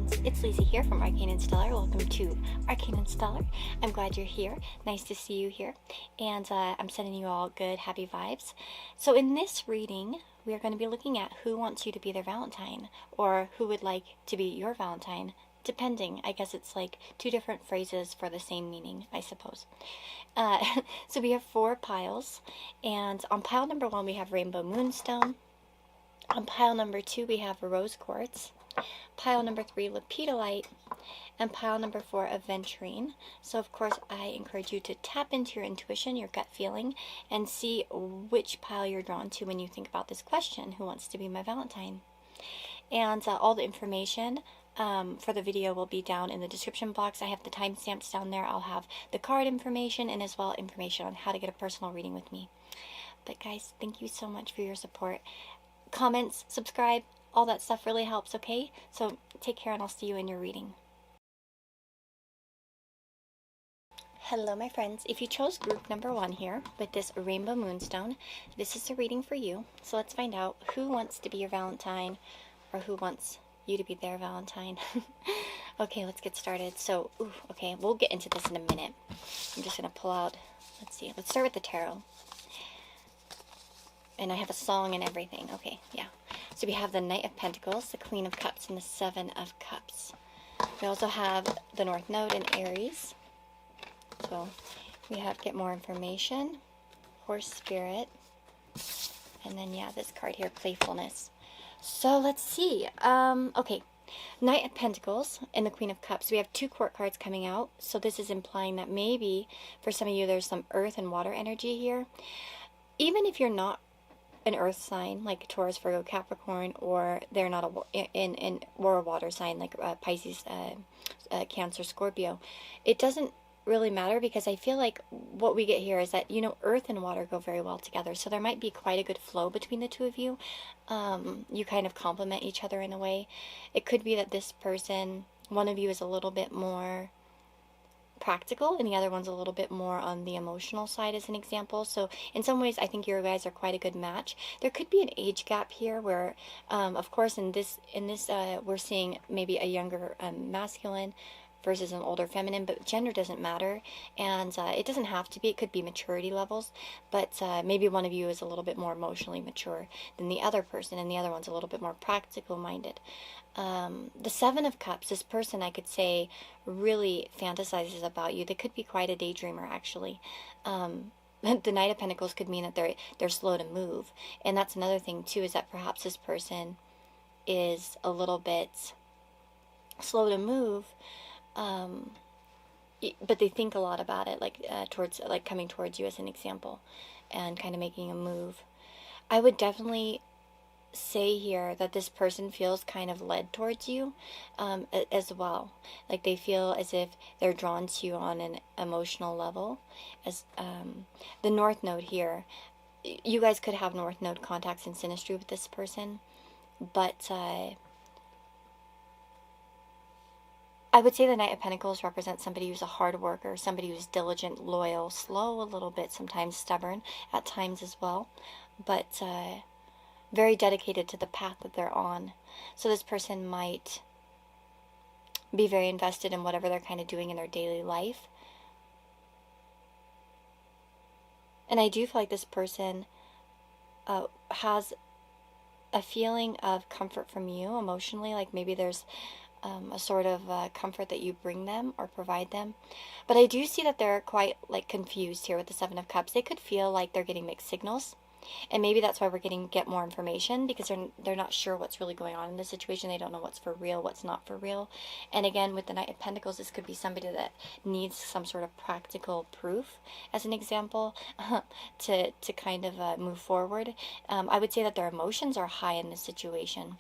friends, it's Lizzie here from Arcane and Stellar. Welcome to Arcane and Stellar. I'm glad you're here. Nice to see you here. And I'm sending you all good, happy vibes. So in this reading, we are going to be looking at who wants you to be their Valentine, or who would like to be your Valentine, depending. I guess it's like two different phrases for the same meaning, I suppose. So we have 4 piles, and on pile number 1 we have Rainbow Moonstone. On pile number 2 we have Rose Quartz. Pile number 3, Lepidolite, and pile number 4, Aventurine. So of course I encourage you to tap into your intuition, your gut feeling, and see which pile you're drawn to when you think about this question, who wants to be my Valentine? And all the information for the video will be down in the description box. I have the timestamps down there. I'll have the card information and as well information on how to get a personal reading with me. But guys, thank you so much for your support. Comments, subscribe, all that stuff really helps, okay? So take care and I'll see you in your reading. Hello my friends, if you chose group number 1 here with this Rainbow Moonstone, this is a reading for you. So let's find out who wants to be your Valentine, or who wants you to be their Valentine. Okay, let's get started. So, okay, we'll get into this in a minute. I'm just going to pull out, let's see, let's start with the tarot. And I have a song and everything. Okay, yeah. So we have the Knight of Pentacles, the Queen of Cups, and the 7 of Cups. We also have the North Node in Aries. So we have get more information, Horse Spirit, and then yeah, this card here, Playfulness. So let's see. Okay, Knight of Pentacles and the Queen of Cups. We have 2 court cards coming out. So this is implying that maybe for some of you there's some earth and water energy here. Even if you're not an earth sign like Taurus, Virgo, Capricorn, or they're not or a water sign like Pisces, Cancer, Scorpio, it doesn't really matter, because I feel like what we get here is that, you know, earth and water go very well together. So there might be quite a good flow between the two of you. You kind of complement each other in a way. It could be that this person, one of you is a little bit more practical and the other one's a little bit more on the emotional side, as an example. So in some ways I think you guys are quite a good match. There could be an age gap here where of course in this we're seeing maybe a younger masculine versus an older feminine, but gender doesn't matter, and it doesn't have to be. It could be maturity levels, but maybe one of you is a little bit more emotionally mature than the other person, and the other one's a little bit more practical minded. The 7 of Cups, this person I could say really fantasizes about you. They could be quite a daydreamer, actually. The Knight of Pentacles could mean that they're slow to move, and that's another thing too, is that perhaps this person is a little bit slow to move, but they think a lot about it, like coming towards you, as an example, and kind of making a move. I would definitely say here that this person feels kind of led towards you as well. Like they feel as if they're drawn to you on an emotional level. As the North Node here, you guys could have North Node contacts in synastry with this person, but I would say the Knight of Pentacles represents somebody who's a hard worker, somebody who's diligent, loyal, slow a little bit, sometimes stubborn at times as well, but very dedicated to the path that they're on. So this person might be very invested in whatever they're kind of doing in their daily life. And I do feel like this person has a feeling of comfort from you emotionally, like maybe there's a sort of comfort that you bring them or provide them. But I do see that they're quite like confused here with the 7 of Cups. They could feel like they're getting mixed signals, and maybe that's why we're get more information, because they're not sure what's really going on in the situation. They don't know what's for real, what's not for real. And again, with the Knight of Pentacles, this could be somebody that needs some sort of practical proof, as an example, to kind of move forward. I would say that their emotions are high in this situation.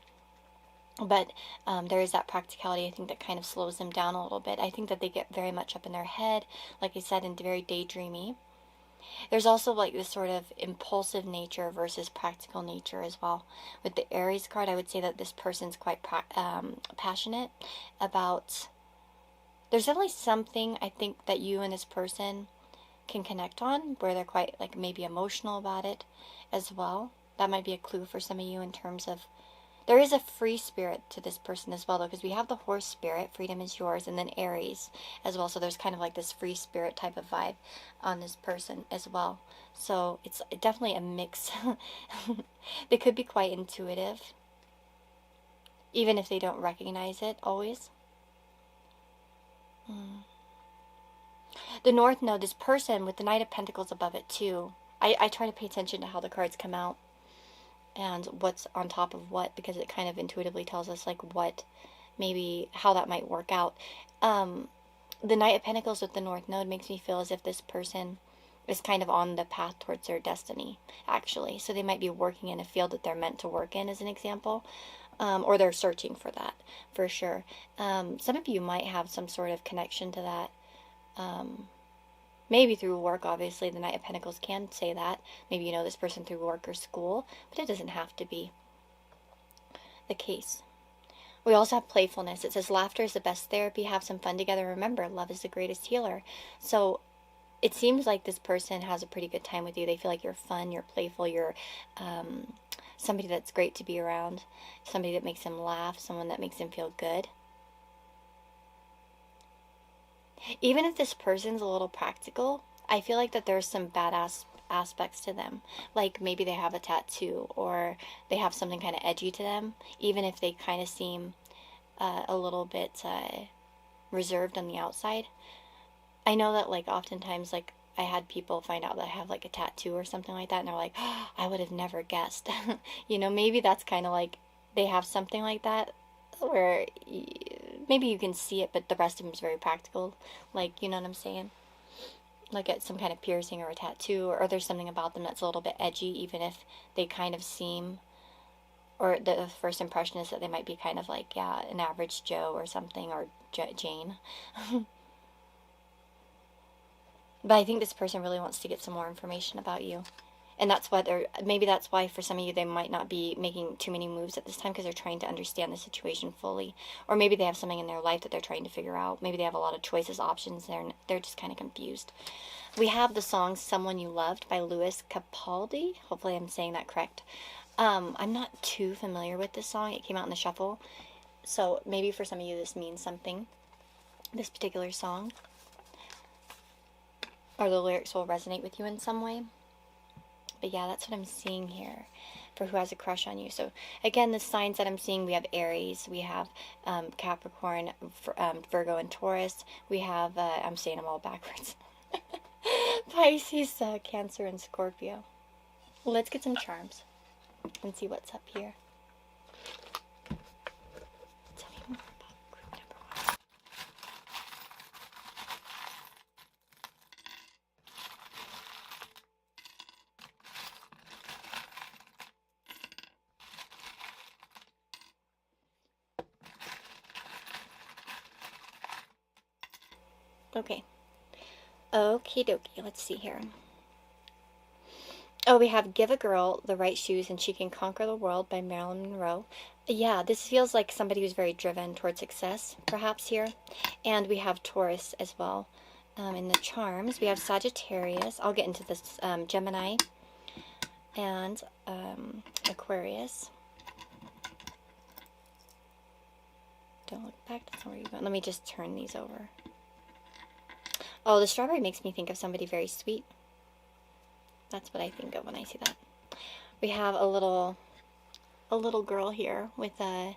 But there is that practicality, I think, that kind of slows them down a little bit. I think that they get very much up in their head, like I said, and very daydreamy. There's also like this sort of impulsive nature versus practical nature as well. With the Aries card, I would say that this person's quite passionate about... There's definitely something, I think, that you and this person can connect on, where they're quite like maybe emotional about it as well. That might be a clue for some of you in terms of There is a free spirit to this person as well, though, because we have the horse spirit, freedom is yours, and then Aries as well. So there's kind of like this free spirit type of vibe on this person as well. So it's definitely a mix. They could be quite intuitive, even if they don't recognize it always. The North Node, this person with the Knight of Pentacles above it too. I try to pay attention to how the cards come out and what's on top of what, because it kind of intuitively tells us like what, maybe how that might work out. The Knight of Pentacles with the North Node makes me feel as if this person is kind of on the path towards their destiny, actually. So they might be working in a field that they're meant to work in, as an example. Or they're searching for that, for sure. Some of you might have some sort of connection to that. Maybe through work, obviously. The Knight of Pentacles can say that. Maybe you know this person through work or school, but it doesn't have to be the case. We also have playfulness. It says laughter is the best therapy. Have some fun together. Remember, love is the greatest healer. So it seems like this person has a pretty good time with you. They feel like you're fun, you're playful, you're somebody that's great to be around, somebody that makes him laugh, someone that makes him feel good. Even if this person's a little practical, I feel like that there's some badass aspects to them. Like maybe they have a tattoo, or they have something kind of edgy to them, even if they kind of seem a little bit reserved on the outside. I know that like oftentimes like I had people find out that I have like a tattoo or something like that, and they're like, oh, I would have never guessed. You know, maybe that's kind of like they have something like that where maybe you can see it, but the rest of them is very practical. Like, you know what I'm saying? Like it's some kind of piercing or a tattoo, or there's something about them that's a little bit edgy, even if they kind of seem, or the first impression is that they might be kind of like, yeah, an average Joe or something, or Jane. But I think this person really wants to get some more information about you. And that's why maybe that's why for some of you they might not be making too many moves at this time, because they're trying to understand the situation fully. Or maybe they have something in their life that they're trying to figure out. Maybe they have a lot of choices, options, they're just kind of confused. We have the song Someone You Loved by Louis Capaldi. Hopefully I'm saying that correct. I'm not too familiar with this song. It came out in the shuffle. So maybe for some of you this means something, this particular song. Or the lyrics will resonate with you in some way. But yeah, that's what I'm seeing here for who has a crush on you. So again, the signs that I'm seeing, we have Aries, we have Capricorn, Virgo, and Taurus. We have, I'm saying them all backwards, Pisces, Cancer, and Scorpio. Let's get some charms and see what's up here. Tell me more about group number 1. Okay. Okie dokie. Let's see here. Oh, we have Give a Girl the Right Shoes and She Can Conquer the World by Marilyn Monroe. Yeah, this feels like somebody who's very driven toward success, perhaps here. And we have Taurus as well. In the charms, we have Sagittarius. I'll get into this. Gemini and Aquarius. Don't look back. That's not where you're going. Let me just turn these over. Oh, the strawberry makes me think of somebody very sweet. That's what I think of when I see that. We have a little girl here with a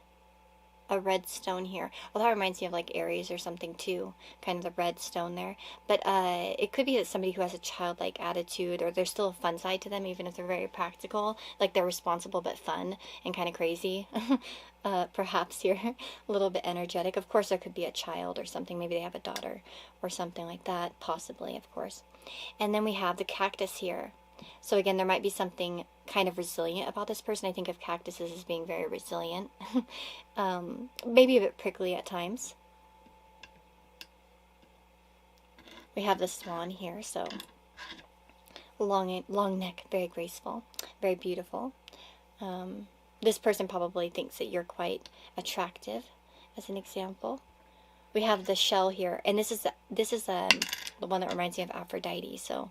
red stone here. Well, that reminds me of like Aries or something too, kind of the red stone there. But it could be that somebody who has a childlike attitude, or there's still a fun side to them, even if they're very practical. Like they're responsible but fun and kind of crazy. Perhaps here, a little bit energetic. Of course, there could be a child or something. Maybe they have a daughter or something like that, possibly, of course. And then we have the cactus here. So again, there might be something kind of resilient about this person. I think of cactuses as being very resilient. Maybe a bit prickly at times. We have the swan here, so long neck, very graceful, very beautiful. This person probably thinks that you're quite attractive, as an example. We have the shell here, and this is the one that reminds me of Aphrodite. So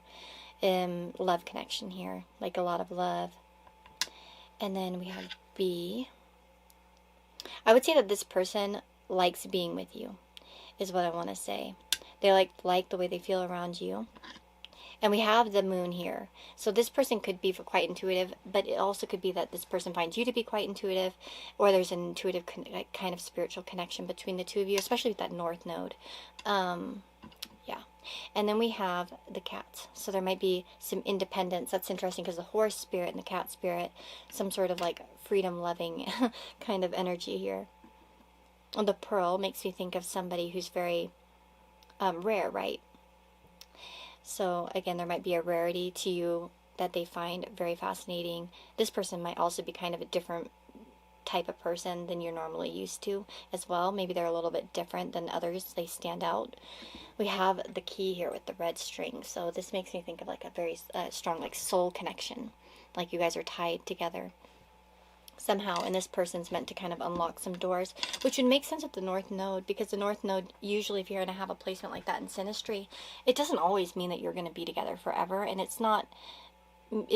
love connection here, like a lot of love. And then we have bee, I would say that this person likes being with you, is what I want to say. They like the way they feel around you. And we have the moon here. So this person could be quite intuitive, but it also could be that this person finds you to be quite intuitive, or there's an intuitive kind of spiritual connection between the two of you, especially with that north node. Yeah. And then we have the cats. So there might be some independence. That's interesting because the horse spirit and the cat spirit, some sort of like freedom-loving kind of energy here. And the pearl makes me think of somebody who's very rare, right? So again, there might be a rarity to you that they find very fascinating. This person might also be kind of a different type of person than you're normally used to as well. Maybe they're a little bit different than others. They stand out. We have the key here with the red string. So this makes me think of like a very strong like soul connection. Like you guys are tied together somehow, and this person's meant to kind of unlock some doors, which would make sense with the north node, because the north node, usually if you're going to have a placement like that in synastry, it doesn't always mean that you're going to be together forever, and it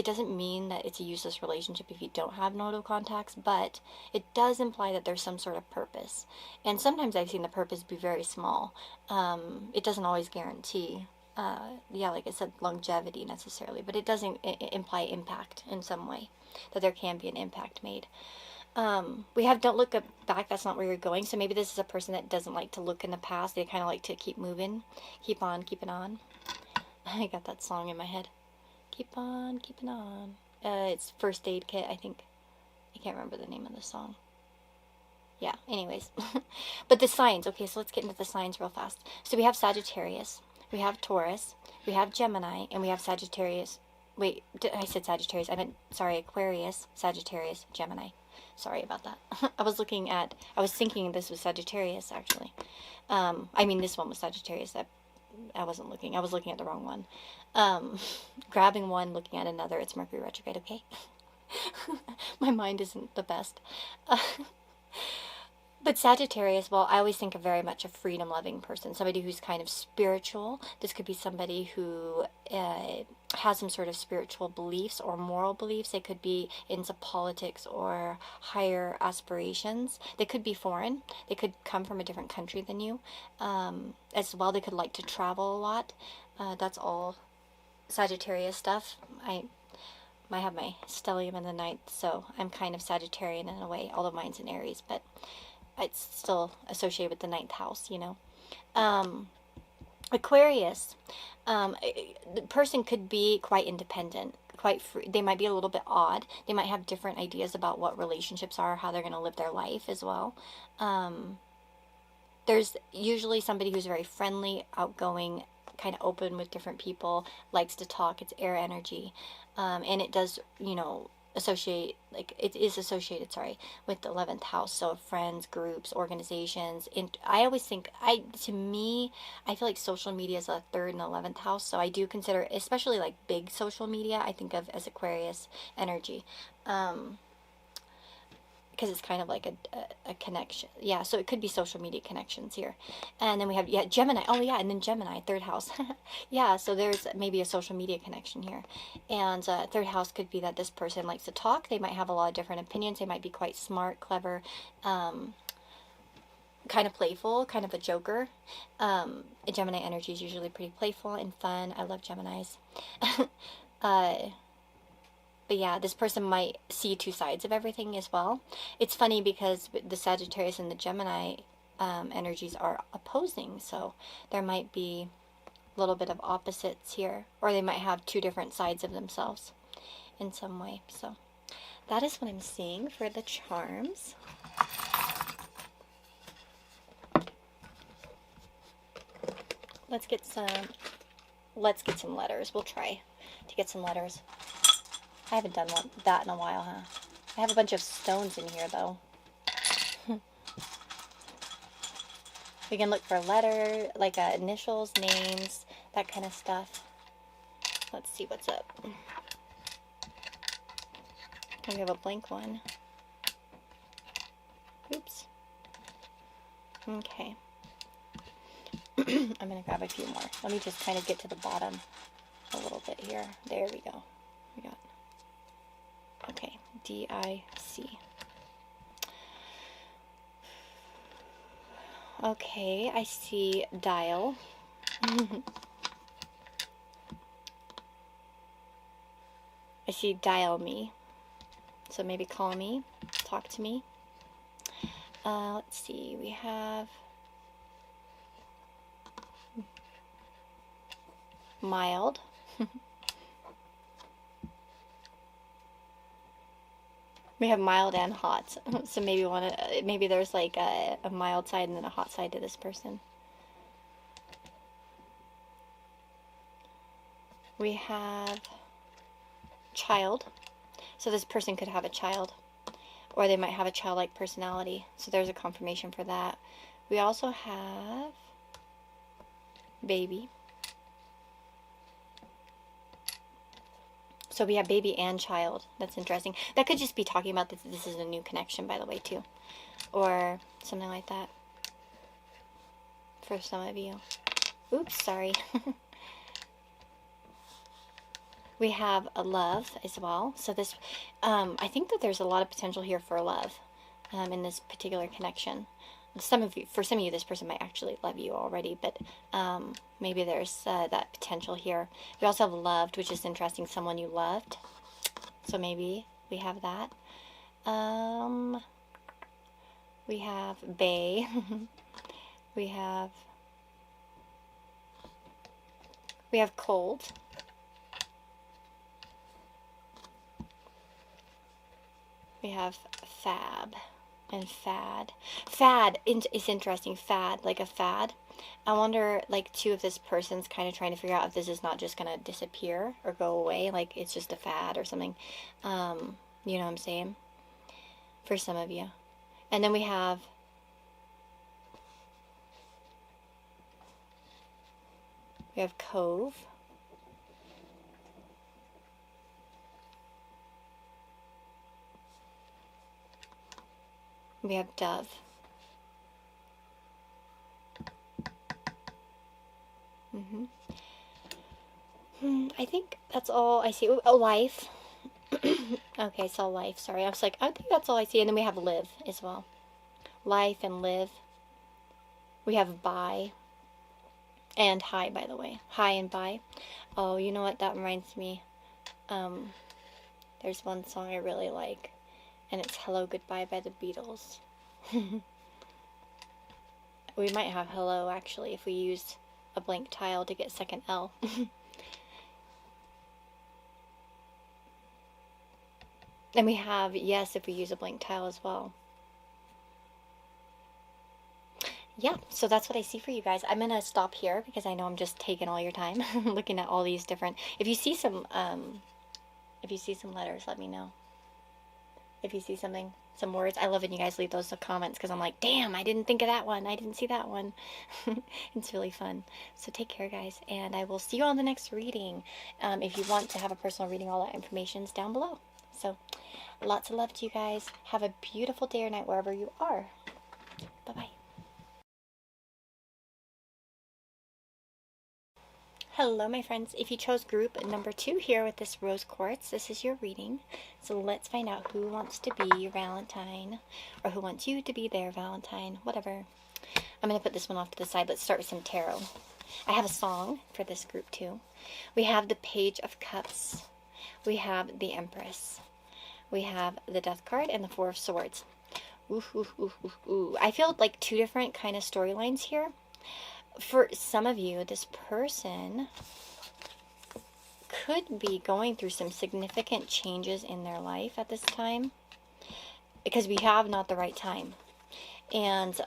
doesn't mean that it's a useless relationship if you don't have nodal contacts, but it does imply that there's some sort of purpose. And sometimes I've seen the purpose be very small. It doesn't always guarantee yeah, like I said, longevity necessarily, but it doesn't imply impact in some way, that there can be an impact made. We have don't look back, that's not where you're going, so maybe this is a person that doesn't like to look in the past. They kind of like to keep moving, keep on keeping on. I got that song in my head. Keep on keeping on. It's First Aid Kit, I think. I can't remember the name of the song. Yeah, anyways. But the signs, okay, so let's get into the signs real fast. So we have Sagittarius, we have Taurus, we have Gemini, and we have Sagittarius. Wait, I said Sagittarius. I meant, sorry, Aquarius, Sagittarius, Gemini. Sorry about that. I was thinking this was Sagittarius, actually. I mean, this one was Sagittarius. I wasn't looking. I was looking at the wrong one. Grabbing one, looking at another. It's Mercury retrograde, okay? My mind isn't the best. But Sagittarius, well, I always think of very much a freedom-loving person, somebody who's kind of spiritual. This could be somebody who has some sort of spiritual beliefs or moral beliefs. They could be into politics or higher aspirations. They could be foreign. They could come from a different country than you. As well, they could like to travel a lot. That's all Sagittarius stuff. I have my stellium in the ninth, so I'm kind of Sagittarian in a way, although mine's in Aries, but it's still associated with the ninth house, you know. Aquarius, the person could be quite independent, quite free. They might be a little bit odd. They might have different ideas about what relationships are, how they're going to live their life as well. There's usually somebody who's very friendly, outgoing, kind of open with different people, likes to talk. It's air energy, and it does, you know, associate, like it is associated, sorry, with the 11th house. So friends, groups, organizations. And I always think, to me, I feel like social media is a 3rd and 11th house. So I do consider, especially like big social media, I think of as Aquarius energy. Because it's kind of like a connection. Yeah, so it could be social media connections here. And then we have, yeah, Gemini. Oh, yeah, and then Gemini, 3rd house. Yeah, so there's maybe a social media connection here. And 3rd house could be that this person likes to talk. They might have a lot of different opinions. They might be quite smart, clever, kind of playful, kind of a joker. Gemini energy is usually pretty playful and fun. I love Geminis. But yeah, this person might see two sides of everything as well. It's funny because the Sagittarius and the Gemini energies are opposing, so there might be a little bit of opposites here, or they might have two different sides of themselves in some way. So that is what I'm seeing for the charms. Let's get some letters. We'll try to get some letters. I haven't done that in a while, huh? I have a bunch of stones in here, though. We can look for letter, like initials, names, that kind of stuff. Let's see what's up. We have a blank one. Oops. Okay. I'm going to grab a few more. Let me just kind of get to the bottom a little bit here. There we go. We got... Okay, D-I-C. Okay, I see dial. I see dial me. So maybe call me, talk to me. Let's see, we have mild. We have mild and hot. So maybe maybe there's like a mild side and then a hot side to this person. We have child. So this person could have a child, or they might have a childlike personality. So there's a confirmation for that. We also have baby. So we have baby and child. That's interesting. That could just be talking about this is a new connection, by the way, too. Or something like that. For some of you. Oops, sorry. We have a love as well. So this, I think that there's a lot of potential here for love in this particular connection. For some of you, this person might actually love you already, but maybe there's that potential here. We also have loved, which is interesting, someone you loved. So maybe we have that. We have bae. we have cold. We have fab and fad. Fad is interesting. Fad, like a fad. I wonder, like, too, if this person's kind of trying to figure out if this is not just going to disappear or go away. Like, it's just a fad or something. You know what I'm saying? For some of you. And then we have cove. We have dove. I think that's all I see. Oh, life. Okay, so life. Sorry, I was like, I think that's all I see. And then we have live as well. Life and live. We have bye. And hi, by the way. Hi and bye. Oh, you know what? That reminds me. There's one song I really like. And it's Hello Goodbye by the Beatles. We might have hello, actually, if we use a blank tile to get second L. And we have yes if we use a blank tile as well. Yeah, so that's what I see for you guys. I'm gonna stop here because I know I'm just taking all your time looking at all these different. If you see some letters, let me know. If you see something, some words, I love when you guys leave those comments because I'm like, damn, I didn't think of that one. I didn't see that one. It's really fun. So take care, guys, and I will see you on the next reading. If you want to have a personal reading, all that information is down below. So lots of love to you guys. Have a beautiful day or night wherever you are. Bye-bye. Hello, my friends. If you chose group number 2 here with this rose quartz, this is your reading. So let's find out who wants to be your Valentine, or who wants you to be their Valentine, whatever. I'm going to put this one off to the side. Let's start with some tarot. I have a song for this group too. We have the Page of Cups. We have the Empress. We have the Death card and the Four of Swords. Ooh, ooh, ooh, ooh, ooh. I feel like 2 different kind of storylines here. For some of you, this person could be going through some significant changes in their life at this time, because we have not the right time. And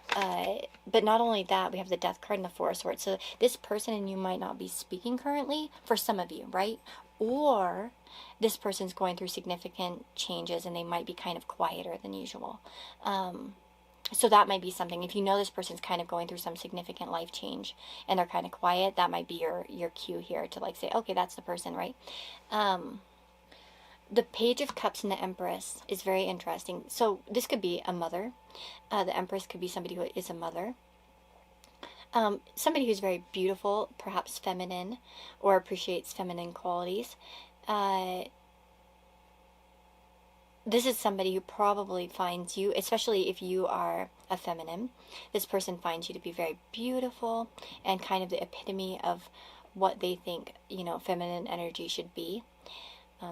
but not only that, we have the Death card and the Four of Swords. So this person and you might not be speaking currently, for some of you, right? Or this person's going through significant changes and they might be kind of quieter than usual. So that might be something. If you know this person's kind of going through some significant life change and they're kind of quiet, that might be your cue here to like say, okay, that's the person, right? The Page of Cups and the Empress is very interesting. So this could be a mother. The Empress could be somebody who is a mother. Somebody who's very beautiful, perhaps feminine, or appreciates feminine qualities. This is somebody who probably finds you, especially if you are of feminine. This person finds you to be very beautiful and kind of the epitome of what they think, you know, feminine energy should be.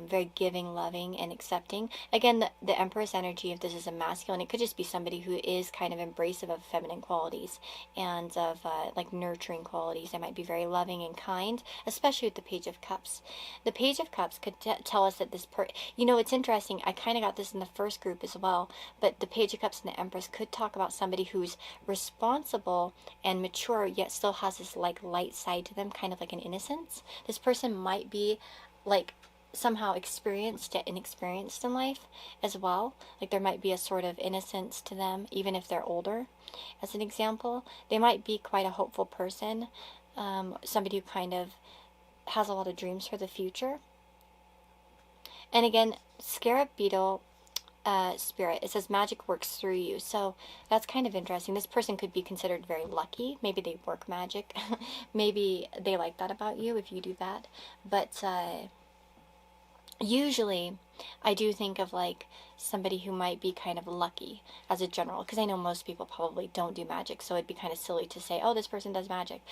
Very giving, loving, and accepting. Again, the Empress energy, if this is a masculine, it could just be somebody who is kind of embracive of feminine qualities and of like nurturing qualities. They might be very loving and kind, especially with the Page of Cups. The Page of Cups could tell us that this you know, it's interesting. I kind of got this in the first group as well, but the Page of Cups and the Empress could talk about somebody who's responsible and mature, yet still has this like light side to them, kind of like an innocence. This person might be like somehow experienced yet inexperienced in life as well. Like there might be a sort of innocence to them, even if they're older. As an example, they might be quite a hopeful person, somebody who kind of has a lot of dreams for the future. And again, Scarab Beetle spirit, it says magic works through you. So that's kind of interesting. This person could be considered very lucky. Maybe they work magic. Maybe they like that about you if you do that. But usually, I do think of like somebody who might be kind of lucky as a general, because I know most people probably don't do magic, so it'd be kind of silly to say, oh, this person does magic.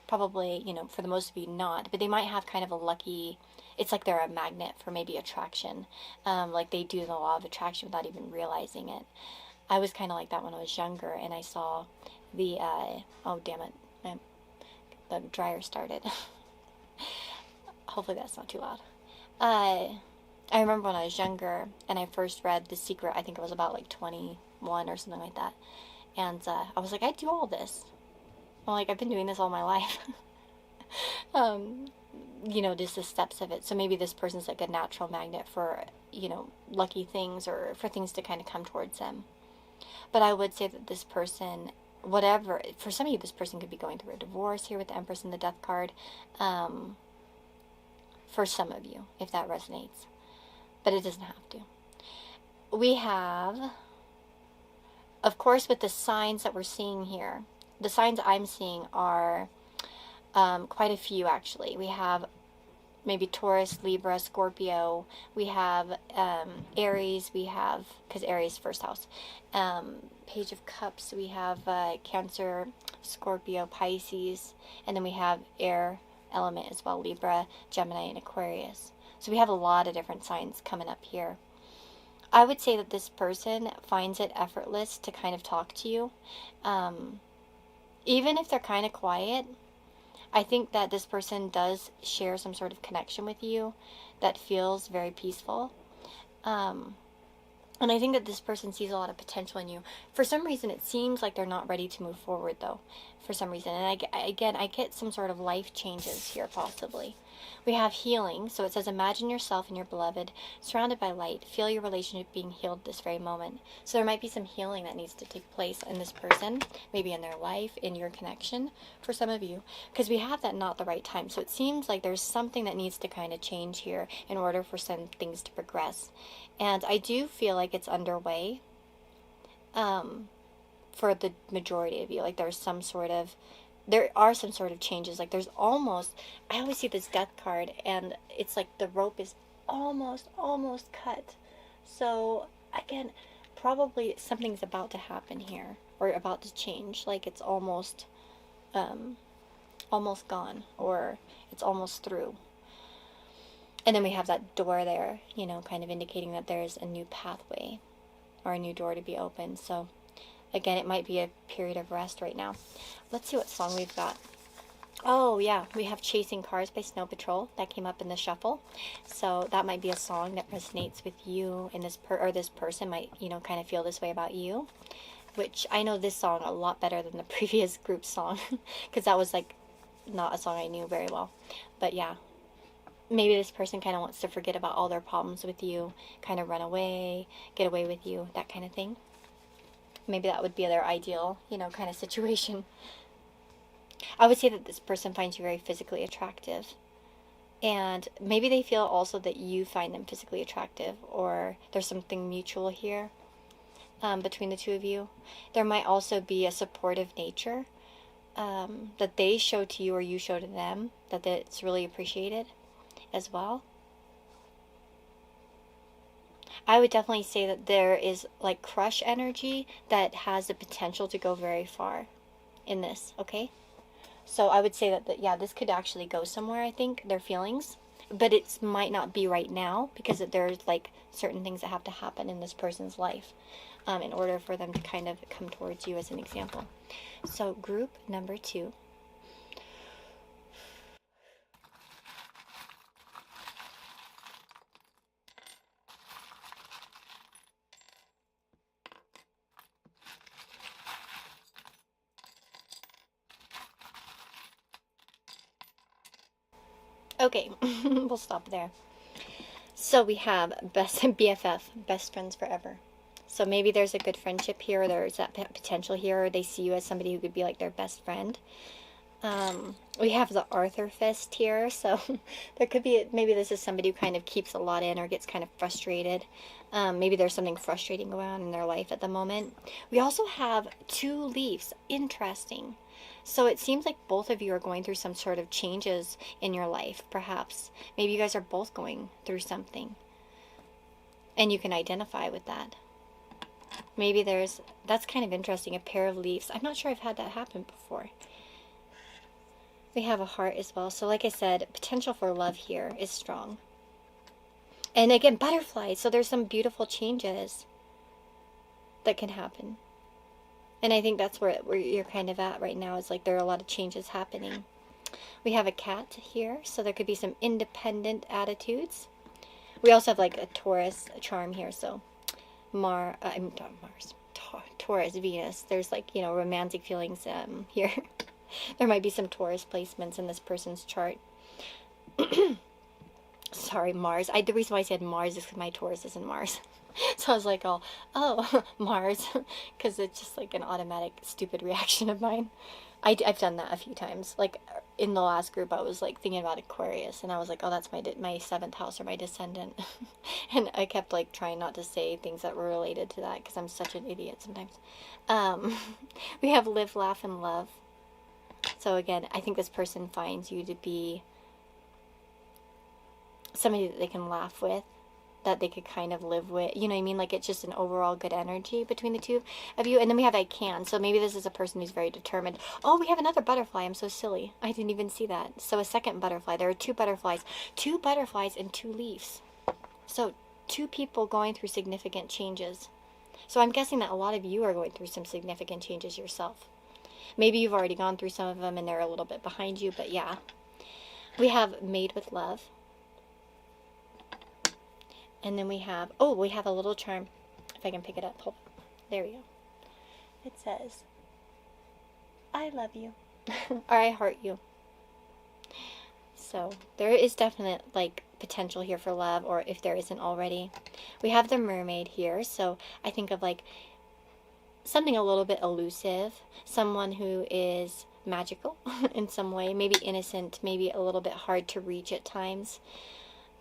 Probably, you know, for the most of you not, but they might have kind of a lucky, it's like they're a magnet for maybe attraction, like they do the law of attraction without even realizing it. I was kind of like that when I was younger, and I saw the, oh damn it, the dryer started. Hopefully that's not too loud. I remember when I was younger and I first read The Secret. I think I was about like 21 or something like that. And I was like, I do all this. I'm like, I've been doing this all my life. You know, just the steps of it. So maybe this person's like a natural magnet for, you know, lucky things or for things to kind of come towards them. But I would say that this person, whatever, for some of you, this person could be going through a divorce here with the Empress and the Death card. For some of you, if that resonates. But it doesn't have to. We have, of course, with the signs that we're seeing here, the signs I'm seeing are quite a few, actually. We have maybe Taurus, Libra, Scorpio. We have Aries. We have, because Aries first house. Page of Cups. We have Cancer, Scorpio, Pisces. And then we have air element as well, Libra, Gemini, and Aquarius. So we have a lot of different signs coming up here. I would say that this person finds it effortless to kind of talk to you. Even if they're kind of quiet, I think that this person does share some sort of connection with you that feels very peaceful. And I think that this person sees a lot of potential in you. For some reason, it seems like they're not ready to move forward, though, for some reason. And I get some sort of life changes here, possibly. We have healing. So it says, imagine yourself and your beloved surrounded by light. Feel your relationship being healed this very moment. So there might be some healing that needs to take place in this person, maybe in their life, in your connection, for some of you. Because we have that not the right time. So it seems like there's something that needs to kind of change here in order for some things to progress. And I do feel like it's underway for the majority of you. Like there are some sort of changes. Like there's almost, I always see this death card and it's like the rope is almost cut. So again, probably something's about to happen here or about to change. Like it's almost gone or it's almost through. And then we have that door there, you know, kind of indicating that there's a new pathway or a new door to be opened. So, again, it might be a period of rest right now. Let's see what song we've got. Oh, yeah, we have Chasing Cars by Snow Patrol. That came up in the shuffle. So that might be a song that resonates with you, and this person might, you know, kind of feel this way about you. Which, I know this song a lot better than the previous group song. Because that was, like, not a song I knew very well. But, yeah. Maybe this person kind of wants to forget about all their problems with you, kind of run away, get away with you, that kind of thing. Maybe that would be their ideal, you know, kind of situation. I would say that this person finds you very physically attractive. And maybe they feel also that you find them physically attractive, or there's something mutual here between the two of you. There might also be a supportive nature that they show to you or you show to them, that it's really appreciated as well. I would definitely say that there is like crush energy that has the potential to go very far in this, okay? So I would say that yeah, this could actually go somewhere, I think, their feelings. But it might not be right now because there's like certain things that have to happen in this person's life in order for them to kind of come towards you, as an example. So group number 2. Okay, we'll stop there. So we have best BFF, best friends forever. So maybe there's a good friendship here, or there's that potential here, or they see you as somebody who could be like their best friend. We have the Arthur fist here, so there could be, maybe this is somebody who kind of keeps a lot in or gets kind of frustrated. Maybe there's something frustrating going on in their life at the moment. We also have 2 leaves. Interesting. So it seems like both of you are going through some sort of changes in your life, perhaps. Maybe you guys are both going through something, and you can identify with that. Maybe that's kind of interesting, a pair of leaves. I'm not sure I've had that happen before. We have a heart as well. So like I said, potential for love here is strong. And again, butterflies. So there's some beautiful changes that can happen. And I think that's where you're kind of at right now, is like there are a lot of changes happening. We have a cat here. So there could be some independent attitudes. We also have like a Taurus charm here. So Taurus, Venus. There's like, you know, romantic feelings here. There might be some Taurus placements in this person's chart. Sorry, Mars. The reason why I said Mars is because my Taurus is in Mars. So I was like, oh, Mars. Because it's just like an automatic stupid reaction of mine. I've done that a few times. Like in the last group, I was like thinking about Aquarius. And I was like, oh, that's my 7th house, or my descendant. And I kept like trying not to say things that were related to that because I'm such an idiot sometimes. We have live, laugh, and love. So again, I think this person finds you to be somebody that they can laugh with, that they could kind of live with. You know what I mean? Like it's just an overall good energy between the 2 of you. And then we have I can. So maybe this is a person who's very determined. Oh, we have another butterfly. I'm so silly. I didn't even see that. So a second butterfly. There are 2 butterflies. 2 butterflies and 2 leaves. So 2 people going through significant changes. So I'm guessing that a lot of you are going through some significant changes yourself. Maybe you've already gone through some of them and they're a little bit behind you, but yeah. We have made with love. And then we have a little charm. If I can pick it up. Hold on. There we go. It says, I love you. Or I heart you. So there is definite like potential here for love, or if there isn't already. We have the mermaid here. So I think of like something a little bit elusive, someone who is magical in some way, maybe innocent, maybe a little bit hard to reach at times,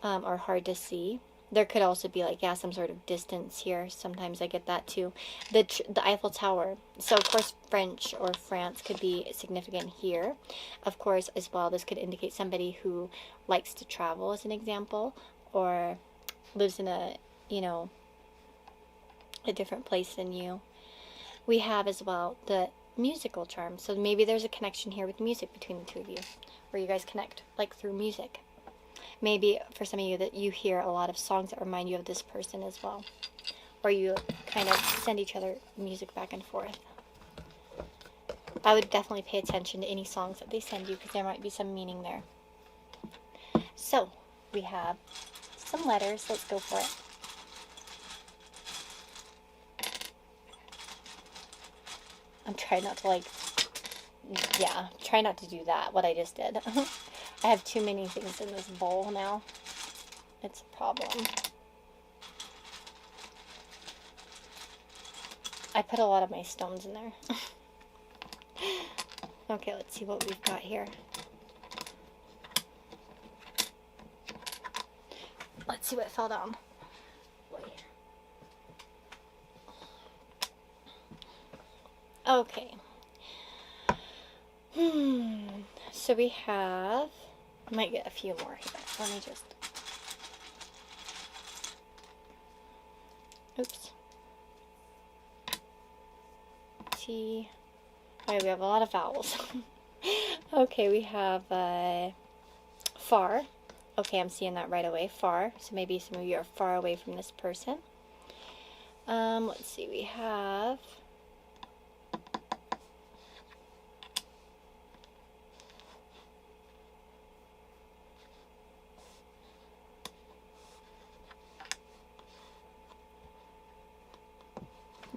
or hard to see. There could also be like, yeah, some sort of distance here. Sometimes I get that too. The Eiffel Tower. So of course French or France could be significant here. Of course as well, this could indicate somebody who likes to travel, as an example, or lives in a, you know, a different place than you. We have as well the musical charm. So maybe there's a connection here with music between the 2 of you, where you guys connect like through music. Maybe for some of you that you hear a lot of songs that remind you of this person as well, or you kind of send each other music back and forth. I would definitely pay attention to any songs that they send you, because there might be some meaning there. So we have some letters. Let's go for it. I'm trying not to try not to do that, what I just did. I have too many things in this bowl now. It's a problem. I put a lot of my stones in there. Okay, let's see what we've got here. Let's see what fell down. Okay. So we have, I might get a few more here. Let me just, Oops. T. Alright, we have a lot of vowels. Okay, we have far. Okay, I'm seeing that right away. Far. So maybe some of you are far away from this person. Let's see, we have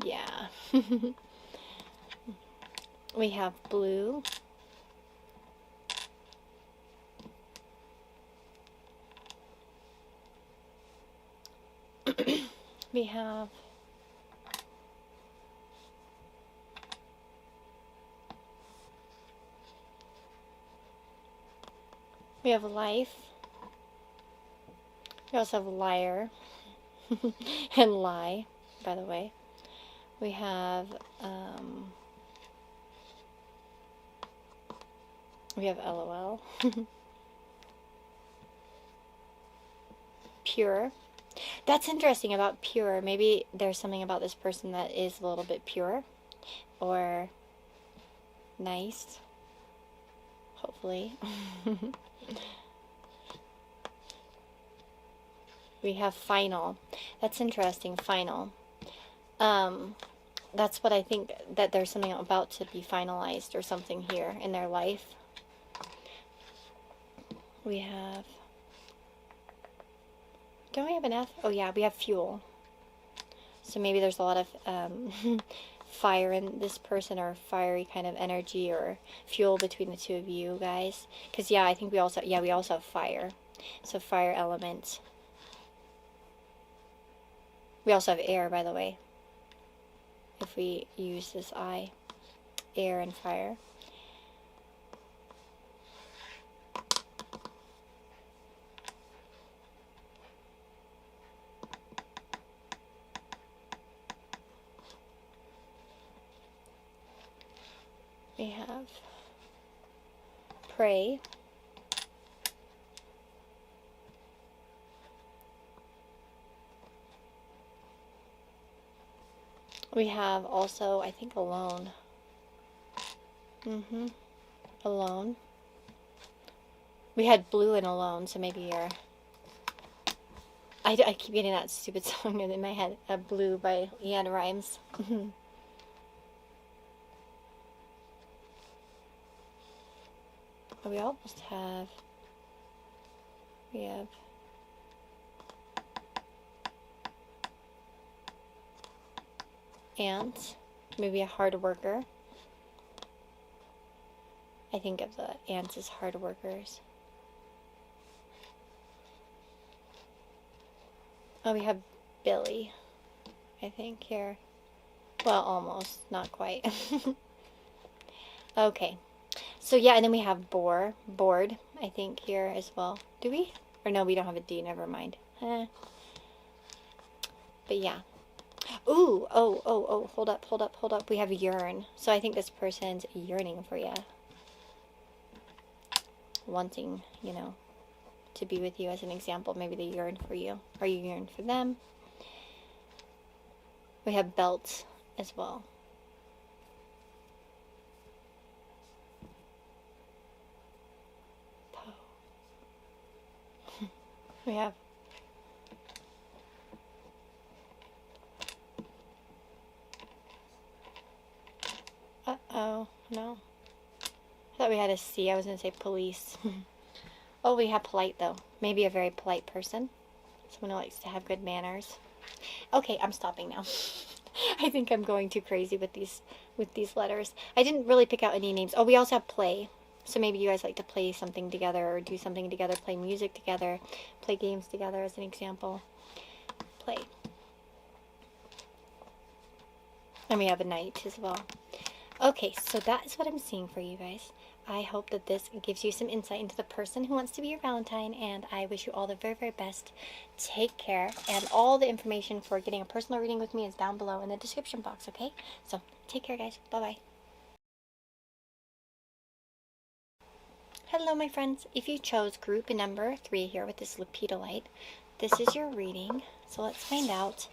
yeah. We have blue. We have life. We also have liar and lie, by the way. We have LOL. Pure. That's interesting about pure. Maybe there's something about this person that is a little bit pure or nice. Hopefully. We have final. That's interesting, final. That's what I think, that there's something about to be finalized or something here in their life. We have, don't we have an F? Oh yeah, we have fuel. So maybe there's a lot of fire in this person, or fiery kind of energy or fuel between the two of you guys. Because yeah, I think we also have fire. So fire element. We also have air, by the way. If we use this I, air and fire. We have pray. We have also, I think, alone. Alone. We had blue and alone, so maybe you're... I keep getting that stupid song in my head. Blue by Leanne Rimes. We almost have... We have... ant. Maybe a hard worker. I think of the ants as hard workers. Oh, we have Billy, I think, here. Well, almost. Not quite. Okay. So, yeah, and then we have board, I think, here as well. Do we? Or no, we don't have a D. Never mind. But, yeah. Ooh, oh, hold up. We have yearn. So I think this person's yearning for you. Wanting, you know, to be with you, as an example. Maybe they yearn for you. Or you yearn for them. We have belt as well. We have uh-oh, no. I thought we had a C. I was going to say police. Oh, we have polite, though. Maybe a very polite person. Someone who likes to have good manners. Okay, I'm stopping now. I think I'm going too crazy with these letters. I didn't really pick out any names. Oh, we also have play. So maybe you guys like to play something together, or do something together, play music together, play games together, as an example. Play. And we have a knight as well. Okay, so that is what I'm seeing for you guys. I hope that this gives you some insight into the person who wants to be your Valentine, and I wish you all the very, very best. Take care, and all the information for getting a personal reading with me is down below in the description box, okay? So, take care, guys. Bye-bye. Hello, my friends. If you chose group number 3 here with this lepidolite, this is your reading. So let's find out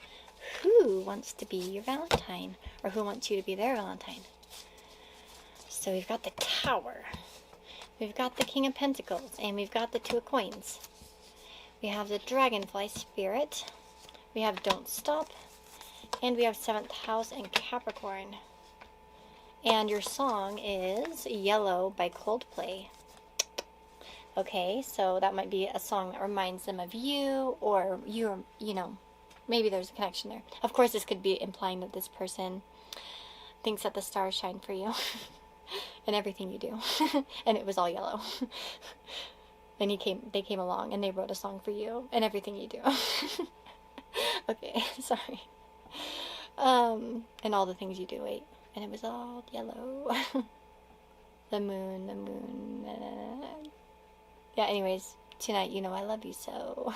who wants to be your Valentine, or who wants you to be their Valentine. So we've got the Tower, we've got the King of Pentacles, and we've got the Two of Coins. We have the Dragonfly Spirit, we have Don't Stop, and we have 7th house and Capricorn. And your song is Yellow by Coldplay. Okay, so that might be a song that reminds them of you, or you know, maybe there's a connection there. Of course, this could be implying that this person thinks that the stars shine for you and everything you do. And it was all yellow. And they came along and they wrote a song for you and everything you do. Okay, sorry. And all the things you do, wait. And it was all yellow. The moon. Yeah, anyways, tonight, you know I love you so.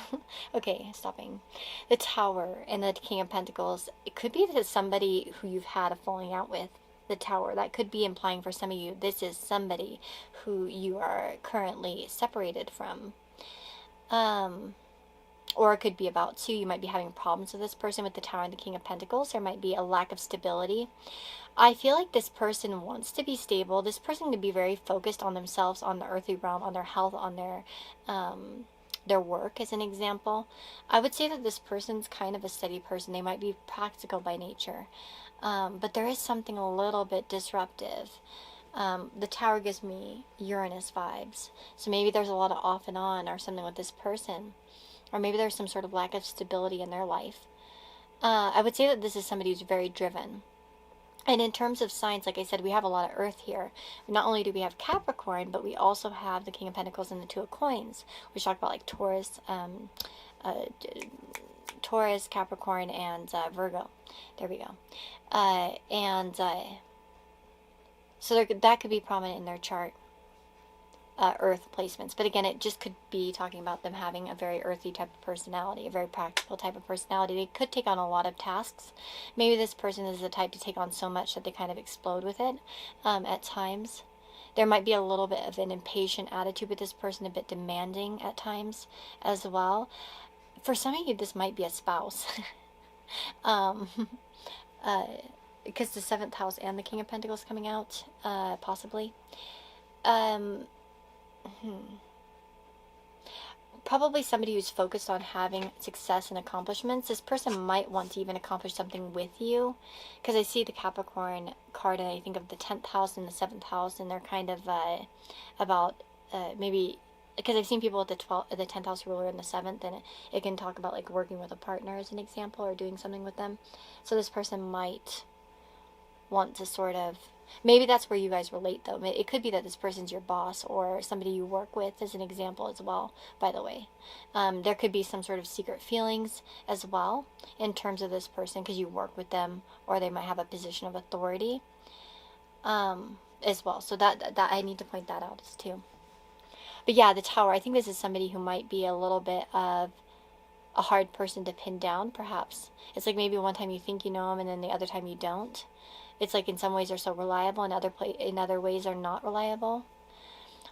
Okay, stopping. The Tower and the King of Pentacles. It could be that somebody who you've had a falling out with. The Tower. That could be implying for some of you, this is somebody who you are currently separated from. Or it could be about two. You might be having problems with this person with the Tower and the King of Pentacles. There might be a lack of stability. I feel like this person wants to be stable. This person could be very focused on themselves, on the earthly realm, on their health, on their work, as an example. I would say that this person's kind of a steady person. They might be practical by nature. But there is something a little bit disruptive. The Tower gives me Uranus vibes. So maybe there's a lot of off and on or something with this person. Or maybe there's some sort of lack of stability in their life. I would say that this is somebody who's very driven. And in terms of signs, like I said, we have a lot of Earth here. Not only do we have Capricorn, but we also have the King of Pentacles and the Two of Coins. We talk about like Taurus, Capricorn, and Virgo. There we go. So that could be prominent in their chart. Earth placements, but again, it just could be talking about them having a very earthy type of personality, a very practical type of personality. They could take on a lot of tasks. Maybe this person is the type to take on so much that they kind of explode with it at times. There might be a little bit of an impatient attitude with this person, a bit demanding at times as well. For some of you, this might be a spouse. Because the 7th house and the King of Pentacles coming out, possibly. Probably somebody who's focused on having success and accomplishments. This person might want to even accomplish something with you, because I see the Capricorn card and I think of the 10th house and the 7th house, and they're kind of about maybe, because I've seen people with the 10th house ruler and the 7th, and it can talk about like working with a partner as an example, or doing something with them. So this person might want to sort of, maybe that's where you guys relate, though. It could be that this person's your boss or somebody you work with, as an example as well, by the way. There could be some sort of secret feelings as well in terms of this person, because you work with them, or they might have a position of authority as well. So that I need to point that out as too. But yeah, the Tower, I think this is somebody who might be a little bit of a hard person to pin down, perhaps. It's like maybe one time you think you know them, and then the other time you don't. It's like in some ways they're so reliable, and in other ways are not reliable.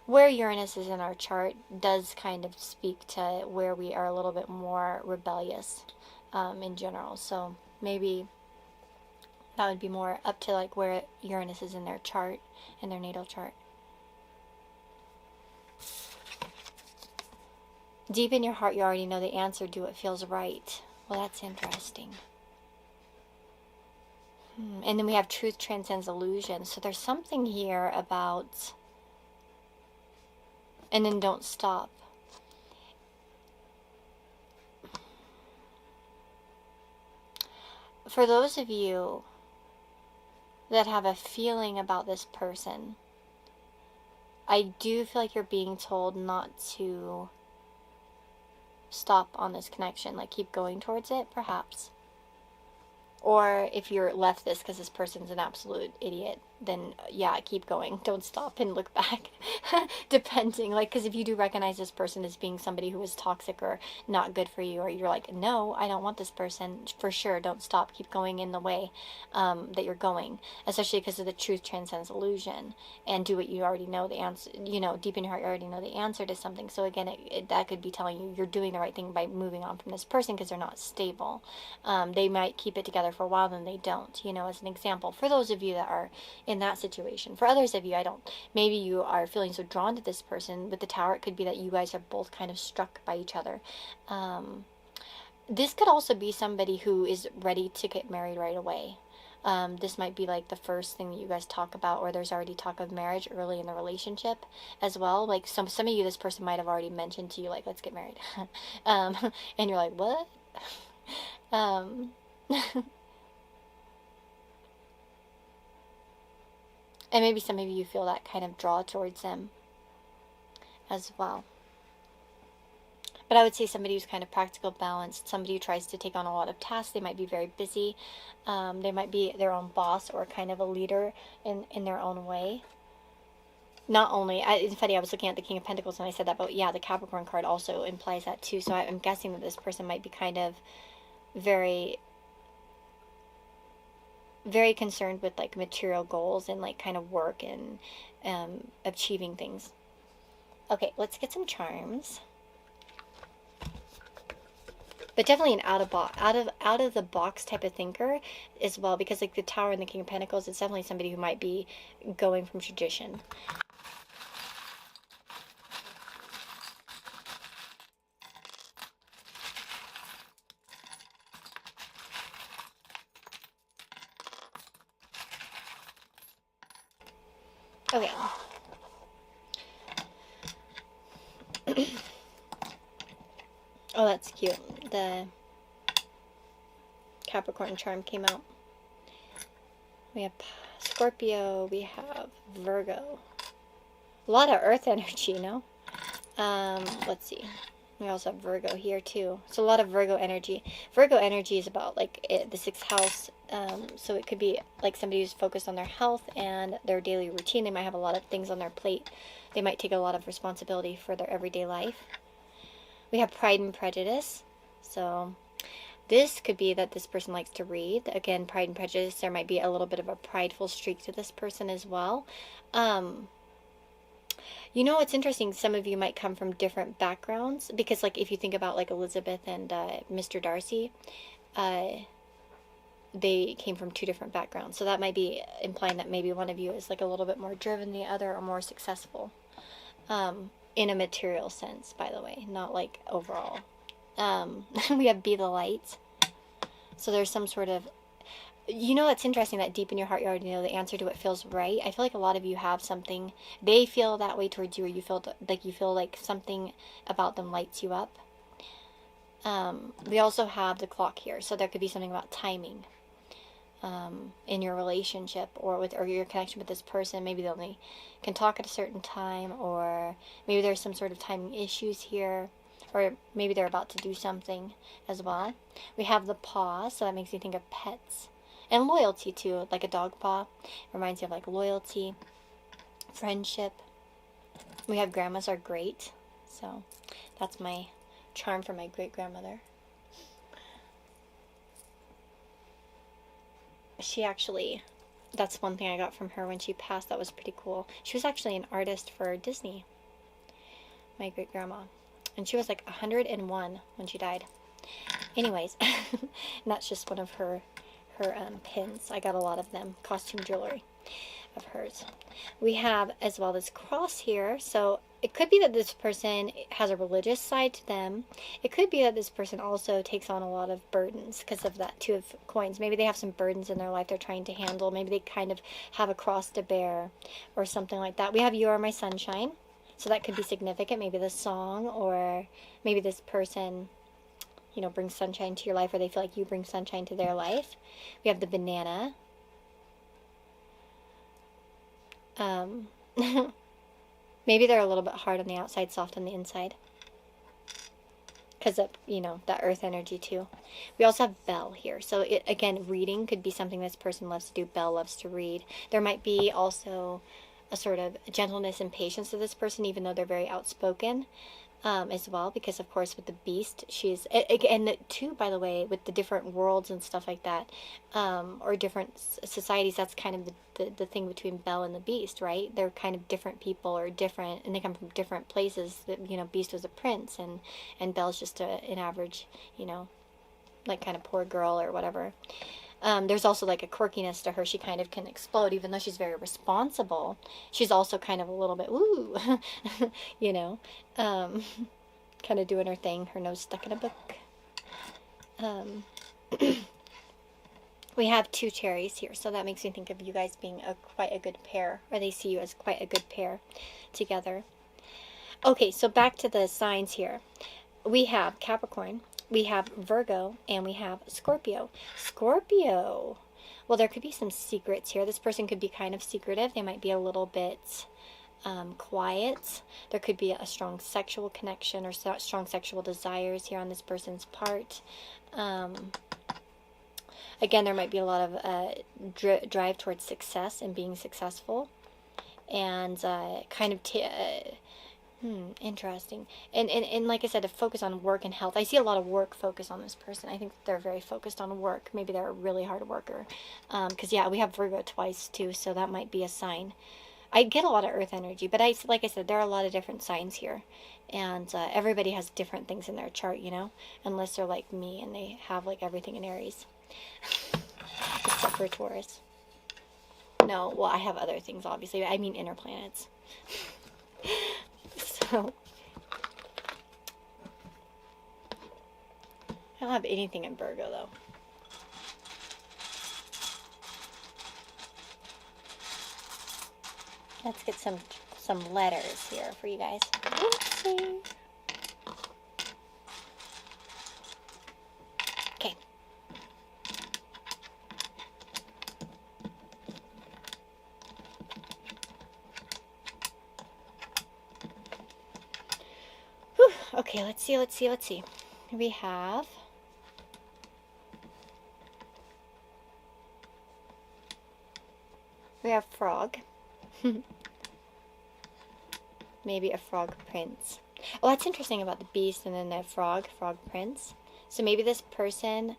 Where Uranus is in our chart does kind of speak to where we are a little bit more rebellious in general. So maybe that would be more up to like where Uranus is in their chart, in their natal chart. Deep in your heart, you already know the answer. Do what feels right. Well, that's interesting. And then we have truth transcends illusion. So there's something here about, and then don't stop. For those of you that have a feeling about this person, I do feel like you're being told not to stop on this connection, like keep going towards it, perhaps. Or if you're left this because this person's an absolute idiot, then yeah, keep going. Don't stop and look back. Depending, like, because if you do recognize this person as being somebody who is toxic or not good for you, or you're like, no, I don't want this person, for sure, don't stop. Keep going in the way that you're going, especially because of the truth transcends illusion, and do what you already know the answer, you know, deep in your heart, you already know the answer to something. So again, that could be telling you you're doing the right thing by moving on from this person because they're not stable. They might keep it together for a while, then they don't, you know, as an example. For those of you that are in that situation. For others of you, I don't. Maybe you are feeling so drawn to this person. With the Tower, it could be that you guys are both kind of struck by each other. This could also be somebody who is ready to get married right away. This might be like the first thing that you guys talk about, or there's already talk of marriage early in the relationship as well. Like some of you, this person might have already mentioned to you, like, let's get married. And you're like, what? And maybe some of you feel that kind of draw towards them as well. But I would say somebody who's kind of practical, balanced, somebody who tries to take on a lot of tasks. They might be very busy. They might be their own boss or kind of a leader in their own way. Not only, it's funny, I was looking at the King of Pentacles and I said that, but yeah, the Capricorn card also implies that too. So I'm guessing that this person might be kind of very concerned with like material goals and like kind of work and achieving things. Okay, let's get some charms. But definitely an out of the box type of thinker as well, because like the Tower and the King of Pentacles, it's definitely somebody who might be going from tradition. Okay. Oh, that's cute. The Capricorn charm came out. We have Scorpio. We have Virgo. A lot of earth energy, you know? Let's see. We also have Virgo here too. So a lot of Virgo energy. Virgo energy is about like the 6th house. So it could be like somebody who's focused on their health and their daily routine. They might have a lot of things on their plate. They might take a lot of responsibility for their everyday life. We have Pride and Prejudice. So this could be that this person likes to read. Again, Pride and Prejudice. There might be a little bit of a prideful streak to this person as well. You know, it's interesting, some of you might come from different backgrounds, because like if you think about like Elizabeth and Mr. Darcy, they came from 2 different backgrounds. So that might be implying that maybe one of you is like a little bit more driven than the other, or more successful. In a material sense, by the way, not like overall. We have Be the Light. So there's some sort of, you know, it's interesting that deep in your heart you already know the answer to what feels right. I feel like a lot of you have something, they feel that way towards you, or you feel like something about them lights you up. We also have the clock here, so there could be something about timing in your relationship, or your connection with this person. Maybe they only can talk at a certain time, or maybe there's some sort of timing issues here, or maybe they're about to do something as well. We have the paw, so that makes me think of pets. And loyalty too, like a dog paw. Reminds you of like loyalty, friendship. We have grandmas are great. So that's my charm for my great-grandmother. She actually, that's one thing I got from her when she passed. That was pretty cool. She was actually an artist for Disney, my great-grandma. And she was like 101 when she died. Anyways, and that's just one of her pins. I got a lot of them, costume jewelry of hers. We have as well this cross here. So it could be that this person has a religious side to them. It could be that this person also takes on a lot of burdens because of that 2 of coins. Maybe they have some burdens in their life they're trying to handle. Maybe they kind of have a cross to bear or something like that. We have You Are My Sunshine. So that could be significant. Maybe the song, or maybe this person, you know, brings sunshine to your life, or they feel like you bring sunshine to their life. We have the banana. Maybe they're a little bit hard on the outside, soft on the inside. because of, you know, that earth energy too. We also have Bell here. So it, again, reading could be something this person loves to do. Bell loves to read. There might be also a sort of gentleness and patience to this person, even though they're very outspoken. As well, because of course with the beast, she's, and too, by the way, with the different worlds and stuff like that, or different societies, that's kind of the thing between Belle and the beast, right? They're kind of different people, or different, and they come from different places. That, you know, Beast was a prince, and Belle's just an average, you know, like kind of poor girl or whatever. There's also like a quirkiness to her. She kind of can explode, even though she's very responsible. She's also kind of a little bit, woo, you know, kind of doing her thing. Her nose stuck in a book. We have 2 cherries here, so that makes me think of you guys being quite a good pair, or they see you as quite a good pair together. Okay, so back to the signs here. We have Capricorn, we have Virgo, and we have Scorpio. Scorpio. Well, there could be some secrets here. This person could be kind of secretive. They might be a little bit quiet. There could be a strong sexual connection or strong sexual desires here on this person's part. Again, there might be a lot of drive towards success and being successful. And kind of... interesting. And like I said, to focus on work and health. I see a lot of work focus on this person. I think they're very focused on work. Maybe they're a really hard worker. Because, yeah, we have Virgo twice, too, so that might be a sign. I get a lot of earth energy, but like I said, there are a lot of different signs here. And everybody has different things in their chart, you know? Unless they're like me and they have, like, everything in Aries. Except for Taurus. No, well, I have other things, obviously. I mean inner planets. So, I don't have anything in Virgo, though. Let's get some letters here for you guys. Oopsie. Okay. Whew. Okay, let's see. We have frog. Maybe a frog prince. Oh, that's interesting about the beast and then the frog prince. So maybe this person,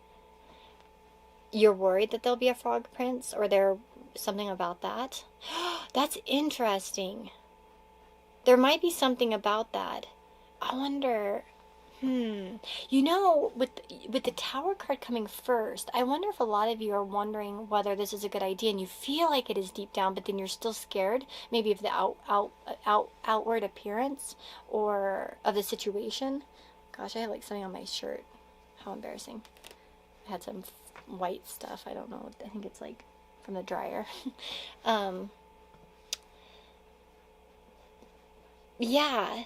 you're worried that there'll be a frog prince, or there's something about that. That's interesting. There might be something about that. I wonder, you know, with the Tower card coming first, I wonder if a lot of you are wondering whether this is a good idea, and you feel like it is deep down, but then you're still scared, maybe of the outward appearance or of the situation. Gosh, I have like something on my shirt. How embarrassing. I had some white stuff. I don't know. I think it's like from the dryer. Yeah.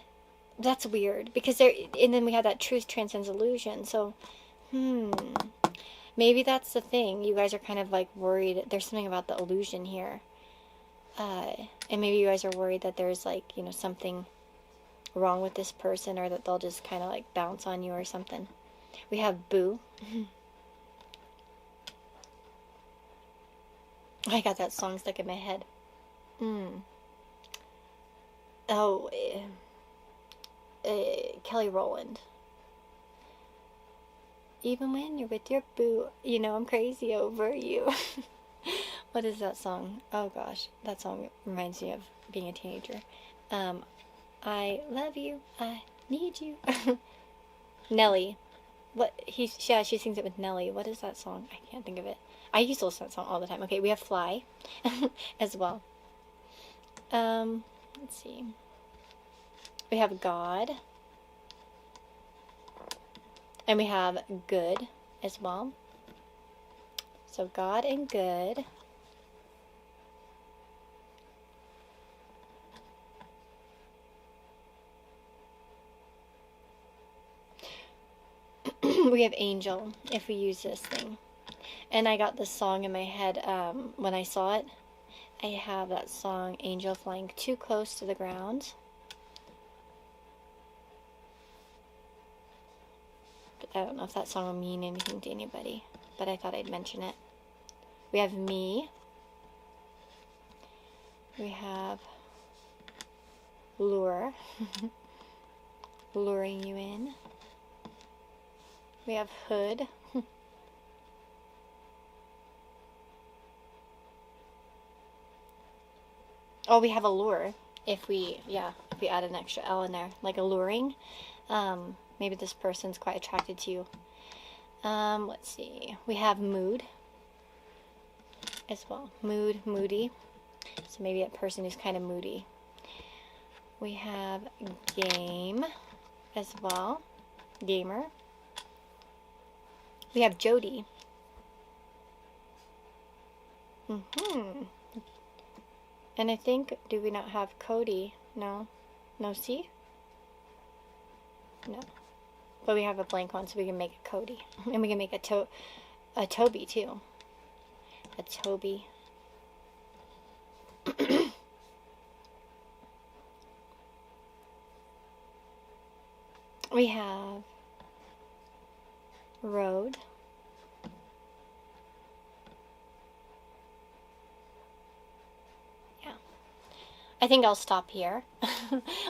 That's weird, because there, and then we have that truth transcends illusion. So, maybe that's the thing. You guys are kind of like worried. There's something about the illusion here, and maybe you guys are worried that there's like, you know, something wrong with this person, or that they'll just kind of like bounce on you or something. We have Boo. I got that song stuck in my head. Oh. Kelly Rowland. Even when you're with your boo, you know I'm crazy over you. What is that song? Oh gosh, that song reminds me of being a teenager. I love you, I need you. Nelly. She sings it with Nelly. What is that song? I can't think of it. I used to listen to that song all the time. Okay, we have Fly as well. Let's see. We have God, and we have Good as well. So God and Good. We have Angel, if we use this thing. And I got this song in my head when I saw it. I have that song, Angel Flying Too Close to the Ground. I don't know if that song will mean anything to anybody, but I thought I'd mention it. We have me. We have lure, luring you in. We have hood. Oh, we have allure. If we add an extra L in there, like alluring. Maybe this person's quite attracted to you. Let's see. We have mood as well. Mood, moody. So maybe a person who's kind of moody. We have game as well. Gamer. We have Jody. And I think, do we not have Cody? No. No C? No. But we have a blank one, so we can make it Cody. And we can make a Toby, too. A Toby. We have road. Yeah. I think I'll stop here.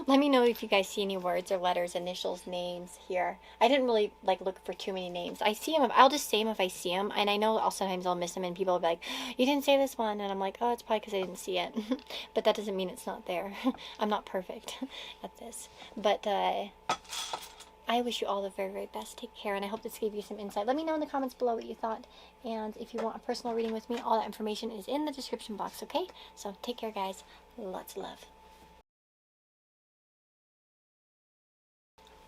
Let me know if you guys see any words or letters, initials, names here. I didn't really look for too many names. I see them. I'll just say them if I see them. And I know sometimes I'll miss them and people will be like, you didn't say this one. And I'm like, oh, it's probably because I didn't see it. But that doesn't mean it's not there. I'm not perfect at this. But I wish you all the very, very best. Take care, and I hope this gave you some insight. Let me know in the comments below what you thought. And if you want a personal reading with me, all that information is in the description box, okay? So take care, guys. Lots of love.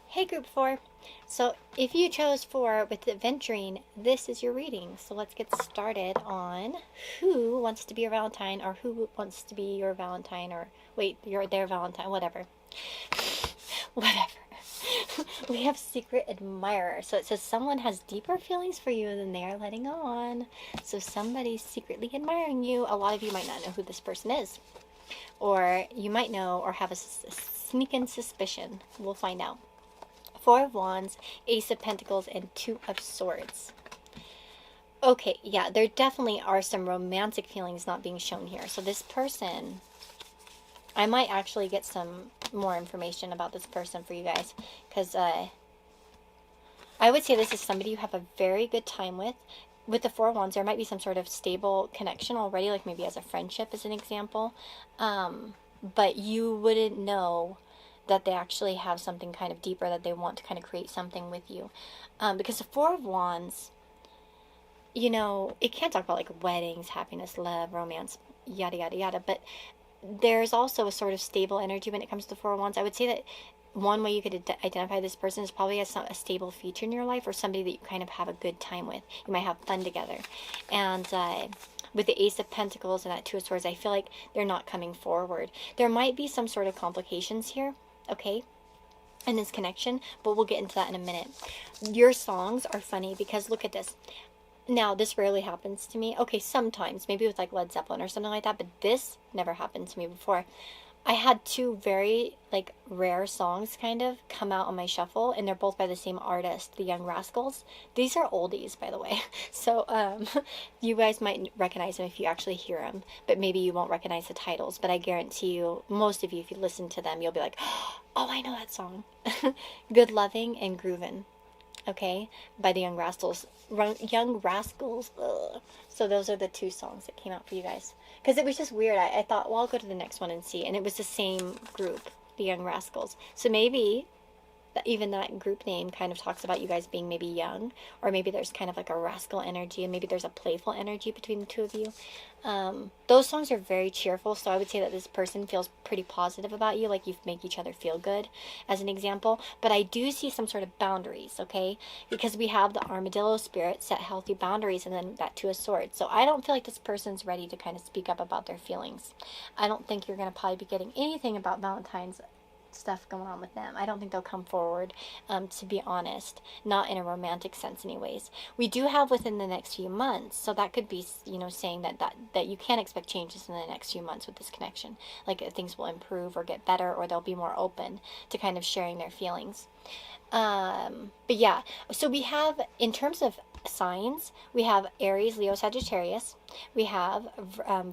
Hey, Group 4. So if you chose 4 with adventuring, this is your reading. So let's get started on who wants to be your Valentine, or who wants to be your Valentine, or wait, you're their Valentine, whatever. Whatever. We have secret admirer. So it says someone has deeper feelings for you than they are letting on. So somebody's secretly admiring you. A lot of you might not know who this person is. Or you might know or have a sneaking suspicion. We'll find out. 4 of Wands, Ace of Pentacles, and 2 of Swords. Okay, yeah, there definitely are some romantic feelings not being shown here. So this person, I might actually get some more information about this person for you guys, because I would say this is somebody you have a very good time with. With the 4 of Wands, there might be some sort of stable connection already, like maybe as a friendship as an example, but you wouldn't know that they actually have something kind of deeper, that they want to kind of create something with you, because the 4 of Wands, you know, it can't talk about like weddings, happiness, love, romance, yada yada yada, but there's also a sort of stable energy when it comes to the 4 of Wands. I would say that one way you could identify this person is probably as a stable feature in your life, or somebody that you kind of have a good time with. You might have fun together. And with the Ace of Pentacles and that 2 of Swords, I feel like they're not coming forward. There might be some sort of complications here, okay, in this connection, but we'll get into that in a minute. Your songs are funny because look at this. Now, this rarely happens to me. Okay, sometimes, maybe with like Led Zeppelin or something like that, but this never happened to me before. I had 2 very like rare songs kind of come out on my shuffle, and they're both by the same artist, the Young Rascals. These are oldies, by the way. So you guys might recognize them if you actually hear them, but maybe you won't recognize the titles. But I guarantee you, most of you, if you listen to them, you'll be like, oh, I know that song. Good Loving and Groovin'. Okay, by the Young Rascals. Young Rascals. Ugh. So those are the 2 songs that came out for you guys. Because it was just weird. I thought, well, I'll go to the next one and see. And it was the same group, the Young Rascals. So maybe even that group name kind of talks about you guys being maybe young, or maybe there's kind of like a rascal energy, and maybe there's a playful energy between the 2 of you. Those songs are very cheerful, so I would say that this person feels pretty positive about you, like you make each other feel good, as an example. But I do see some sort of boundaries, okay, because we have the Armadillo spirit, set healthy boundaries, and then that 2 of Swords. So I don't feel like this person's ready to kind of speak up about their feelings. I don't think you're going to probably be getting anything about Valentine's stuff going on with them. I don't think they'll come forward, to be honest, not in a romantic sense anyways. We do have within the next few months, so that could be, you know, saying that you can expect changes in the next few months with this connection, like things will improve or get better, or they'll be more open to kind of sharing their feelings. But yeah, so we have, in terms of signs, we have Aries, Leo, Sagittarius. We have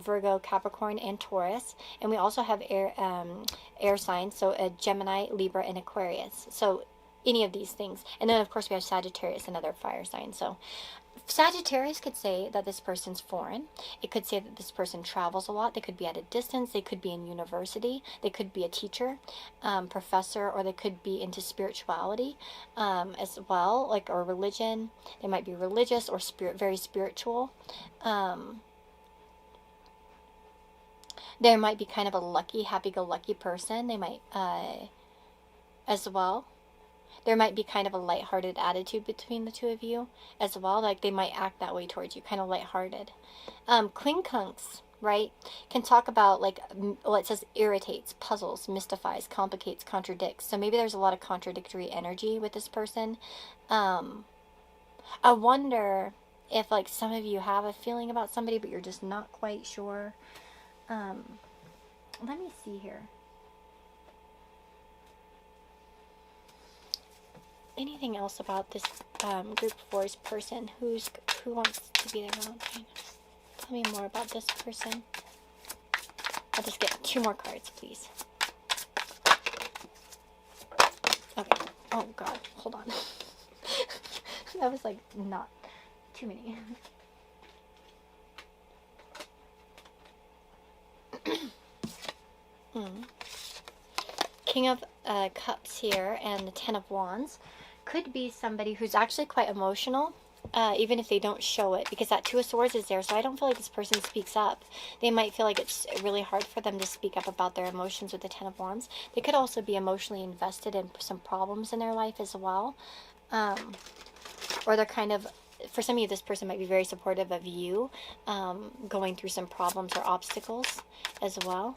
Virgo, Capricorn, and Taurus. And we also have air signs, so a Gemini, Libra, and Aquarius. So any of these things. And then, of course, we have Sagittarius, another fire sign. So Sagittarius could say that this person's foreign. It could say that this person travels a lot. They could be at a distance. They could be in university. They could be a teacher, professor, or they could be into spirituality as well, like, or religion. They might be religious or very spiritual. There might be kind of a lucky, happy-go-lucky person. They might, as well. There might be kind of a lighthearted attitude between the two of you as well. Like, they might act that way towards you, kind of lighthearted. Quincunx, right, can talk about, like, well, it says irritates, puzzles, mystifies, complicates, contradicts. So maybe there's a lot of contradictory energy with this person. I wonder if, like, some of you have a feeling about somebody, but you're just not quite sure. Let me see here. Anything else about this group 4's person? Who wants to be their Valentine? Tell me more about this person. I'll just get 2 more cards, please. Okay. Oh God, hold on. That was like not too many. King of Cups here and the 10 of Wands. Could be somebody who's actually quite emotional, even if they don't show it, because that 2 of Swords is there, so I don't feel like this person speaks up. They might feel like it's really hard for them to speak up about their emotions with the 10 of Wands. They could also be emotionally invested in some problems in their life as well. Or they're kind of, for some of you, this person might be very supportive of you, going through some problems or obstacles as well.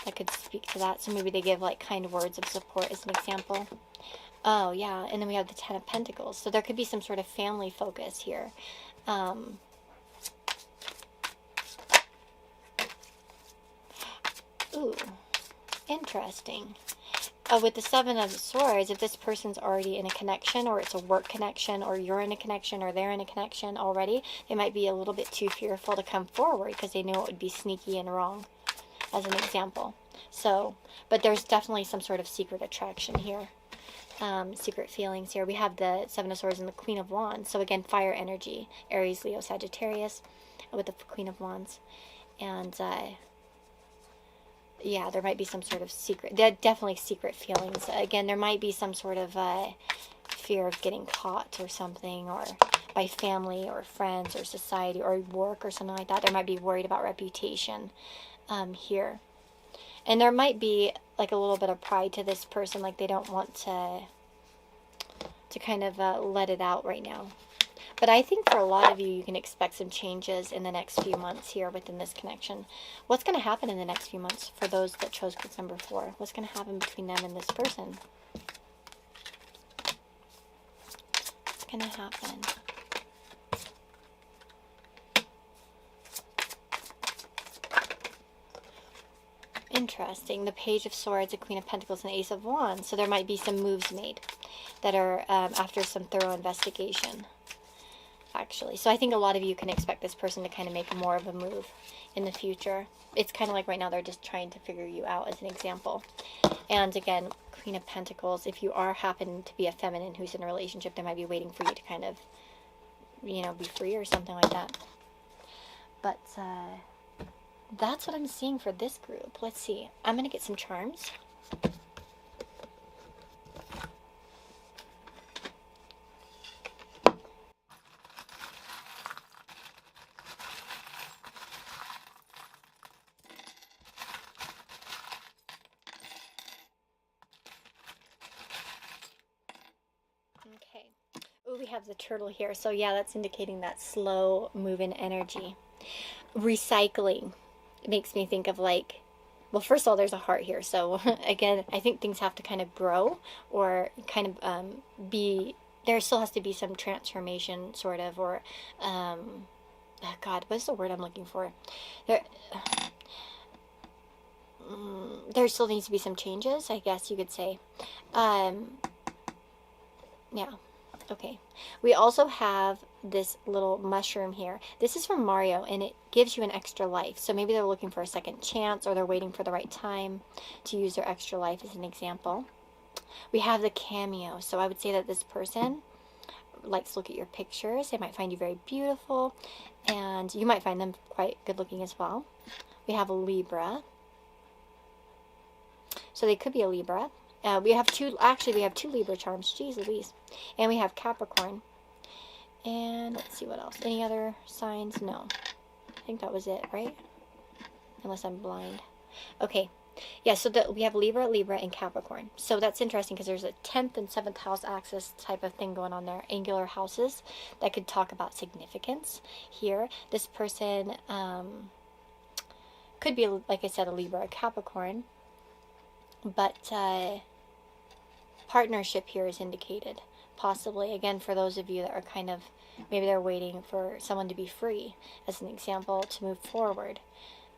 I could speak to that. So maybe they give, like, kind words of support as an example. Oh, yeah. And then we have the 10 of Pentacles. So there could be some sort of family focus here. Ooh, interesting. With the 7 of Swords, if this person's already in a connection, or it's a work connection, or you're in a connection, or they're in a connection already, they might be a little bit too fearful to come forward because they know it would be sneaky and wrong, as an example. So, but there's definitely some sort of secret attraction here. Secret feelings here. We have the 7 of Swords and the Queen of Wands. So again, fire energy. Aries, Leo, Sagittarius with the Queen of Wands. And yeah, there might be some sort of secret. There are definitely secret feelings. Again, there might be some sort of fear of getting caught or something, or by family or friends or society or work or something like that. They might be worried about reputation here. And there might be, like, a little bit of pride to this person, like they don't want to kind of let it out right now. But I think for a lot of you, you can expect some changes in the next few months here within this connection. What's going to happen in the next few months for those that chose group number 4? What's going to happen between them and this person? What's going to happen? Interesting. The Page of Swords, the Queen of Pentacles, and the Ace of Wands. So there might be some moves made that are after some thorough investigation, actually. So I think a lot of you can expect this person to kind of make more of a move in the future. It's kind of like right now they're just trying to figure you out, as an example. And again, Queen of Pentacles, if you happen to be a feminine who's in a relationship, they might be waiting for you to kind of, you know, be free or something like that. But that's what I'm seeing for this group. Let's see. I'm going to get some charms. Okay. Oh, we have the turtle here. So yeah, that's indicating that slow moving energy. Recycling. It makes me think of, like, well, first of all, there's a heart here. So again, I think things have to kind of grow, or kind of there still has to be some transformation, sort of, or oh God, what's the word I'm looking for? There still needs to be some changes, I guess you could say. Yeah. Okay. We also have this little mushroom here. This is from Mario, and it gives you an extra life. So maybe they're looking for a second chance, or they're waiting for the right time to use their extra life as an example. We have the cameo. So I would say that this person likes to look at your pictures. They might find you very beautiful, and you might find them quite good looking as well. We have a Libra. So they could be a Libra. We have two Libra charms. Jeez Louise. And we have Capricorn. And let's see what else. Any other signs? No. I think that was it, right? Unless I'm blind. Okay. Yeah, so we have Libra, and Capricorn. So that's interesting because there's a 10th and 7th house axis type of thing going on there. Angular houses that could talk about significance here. This person could be, like I said, a Libra, a Capricorn. But partnership here is indicated, possibly. Again, for those of you that are kind of, maybe they're waiting for someone to be free, as an example, to move forward.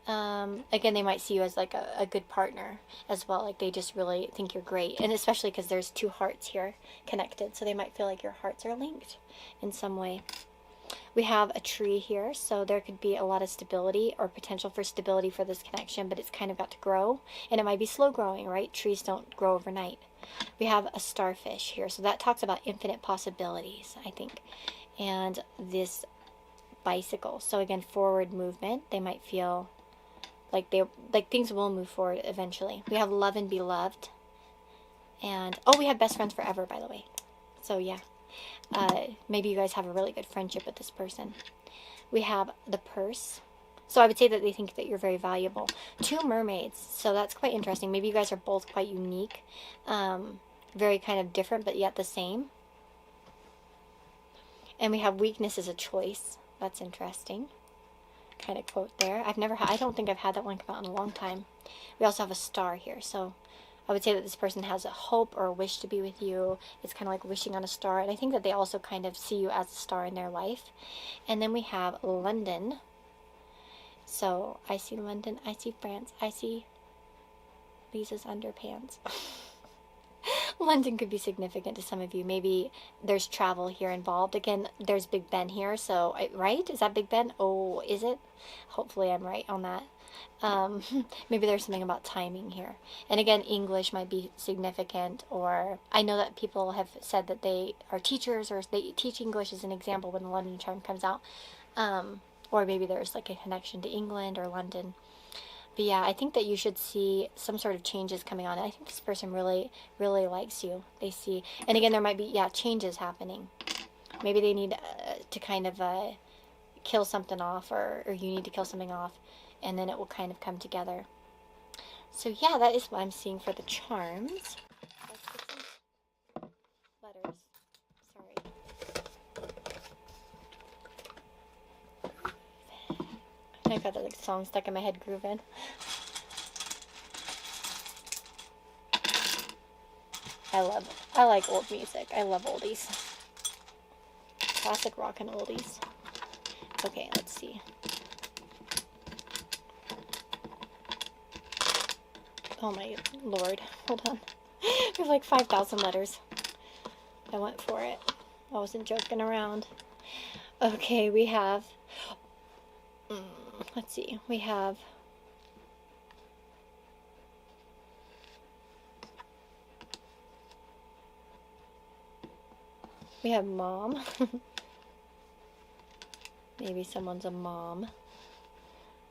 Again, they might see you as like a good partner as well. Like they just really think you're great. And especially because there's two hearts here connected. So they might feel like your hearts are linked in some way. We have a tree here, so there could be a lot of stability or potential for stability for this connection, but it's kind of got to grow, and it might be slow growing, right? Trees don't grow overnight. We have a starfish here, so that talks about infinite possibilities, I think. And this bicycle, so again, forward movement. They might feel like things will move forward eventually. We have love and be loved, and oh, we have best friends forever, by the way. So yeah. Maybe you guys have a really good friendship with this person. We have the purse. So I would say that they think that you're very valuable. Two mermaids. So that's quite interesting. Maybe you guys are both quite unique. Very kind of different, but yet the same. And we have weakness as a choice. That's interesting. Kind of quote there. I don't think I've had that one come out in a long time. We also have a star here. So I would say that this person has a hope or a wish to be with you. It's kind of like wishing on a star. And I think that they also kind of see you as a star in their life. And then we have London. So I see London. I see France. I see Lisa's underpants. London could be significant to some of you. Maybe there's travel here involved. Again, there's Big Ben here. So, right? Is that Big Ben? Oh, is it? Hopefully I'm right on that. Maybe there's something about timing here. And again, English might be significant, or I know that people have said that they are teachers or they teach English as an example when the London charm comes out. Or maybe there's like a connection to England or London. But yeah, I think that you should see some sort of changes coming on. I think this person really, really likes you. They see, and again, there might be, yeah, changes happening. Maybe they need to kind of kill something off, or you need to kill something off, and then it will kind of come together. So yeah, that is what I'm seeing for the charms. Let's get some letters. Sorry. I got that like song stuck in my head, grooving. I like old music. I love oldies. Classic rock and oldies. Okay, let's see. Oh my lord. Hold on. We have like 5,000 letters. I went for it. I wasn't joking around. Okay, we have... let's see. We have... we have mom. Maybe someone's a mom.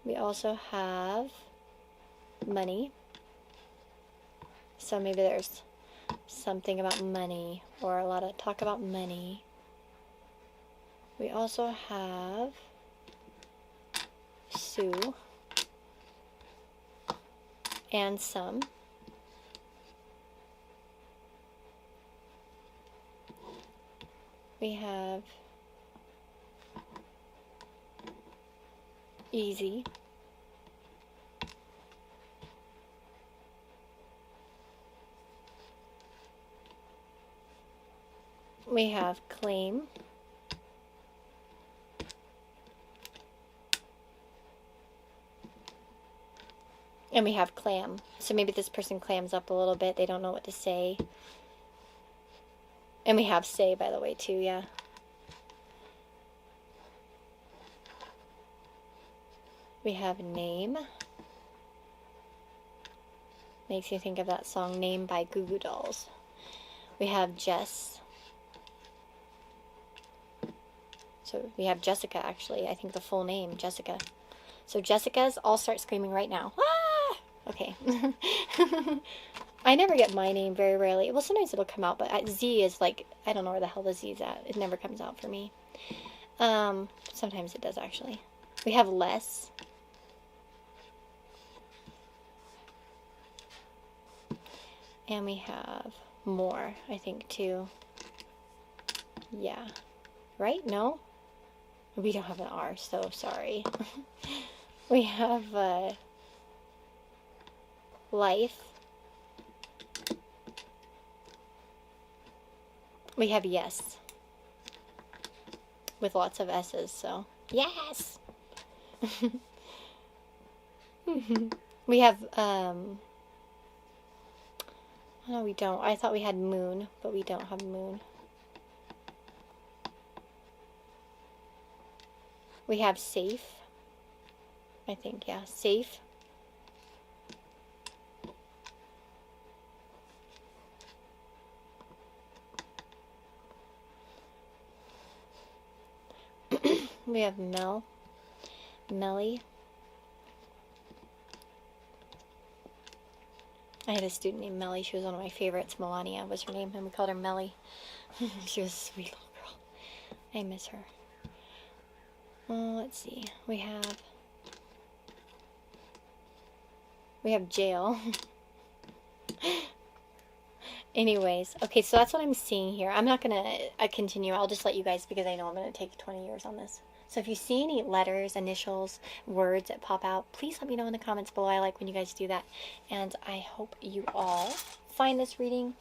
We also have money. So maybe there's something about money, or a lot of talk about money. We also have Sue and some. We have easy. We have claim. And we have clam. So maybe this person clams up a little bit. They don't know what to say. And we have say, by the way, too, yeah. We have name. Makes you think of that song Name by Goo Goo Dolls. We have Jess. So we have Jessica, actually. I think the full name, Jessica. So Jessica's all start screaming right now. Ah! Okay. I never get my name very rarely. Well, sometimes it'll come out, but Z is like, I don't know where the hell the Z is at. It never comes out for me. Sometimes it does, actually. We have Les. And we have more, I think, too. Yeah. Right? No? We don't have an R, so sorry. We have life. We have yes. With lots of S's, so yes! We have, no, we don't. I thought we had moon, but we don't have moon. We have safe. I think, yeah, safe. We have Mel. Melly. I had a student named Melly. She was one of my favorites. Melania was her name, and we called her Melly. She was a sweet little girl. I miss her. Let's see. We have jail. Anyways, okay, so that's what I'm seeing here. I'm not going to continue. I'll just let you guys, because I know I'm going to take 20 years on this. So if you see any letters, initials, words that pop out, please let me know in the comments below. I like when you guys do that. And I hope you all find this reading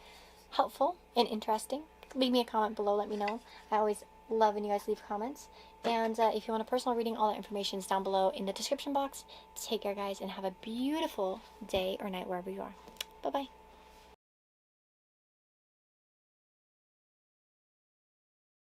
helpful and interesting. Leave me a comment below. Let me know. I always love when you guys leave comments. And if you want a personal reading, all that information is down below in the description box. Take care, guys, and have a beautiful day or night wherever you are. Bye-bye.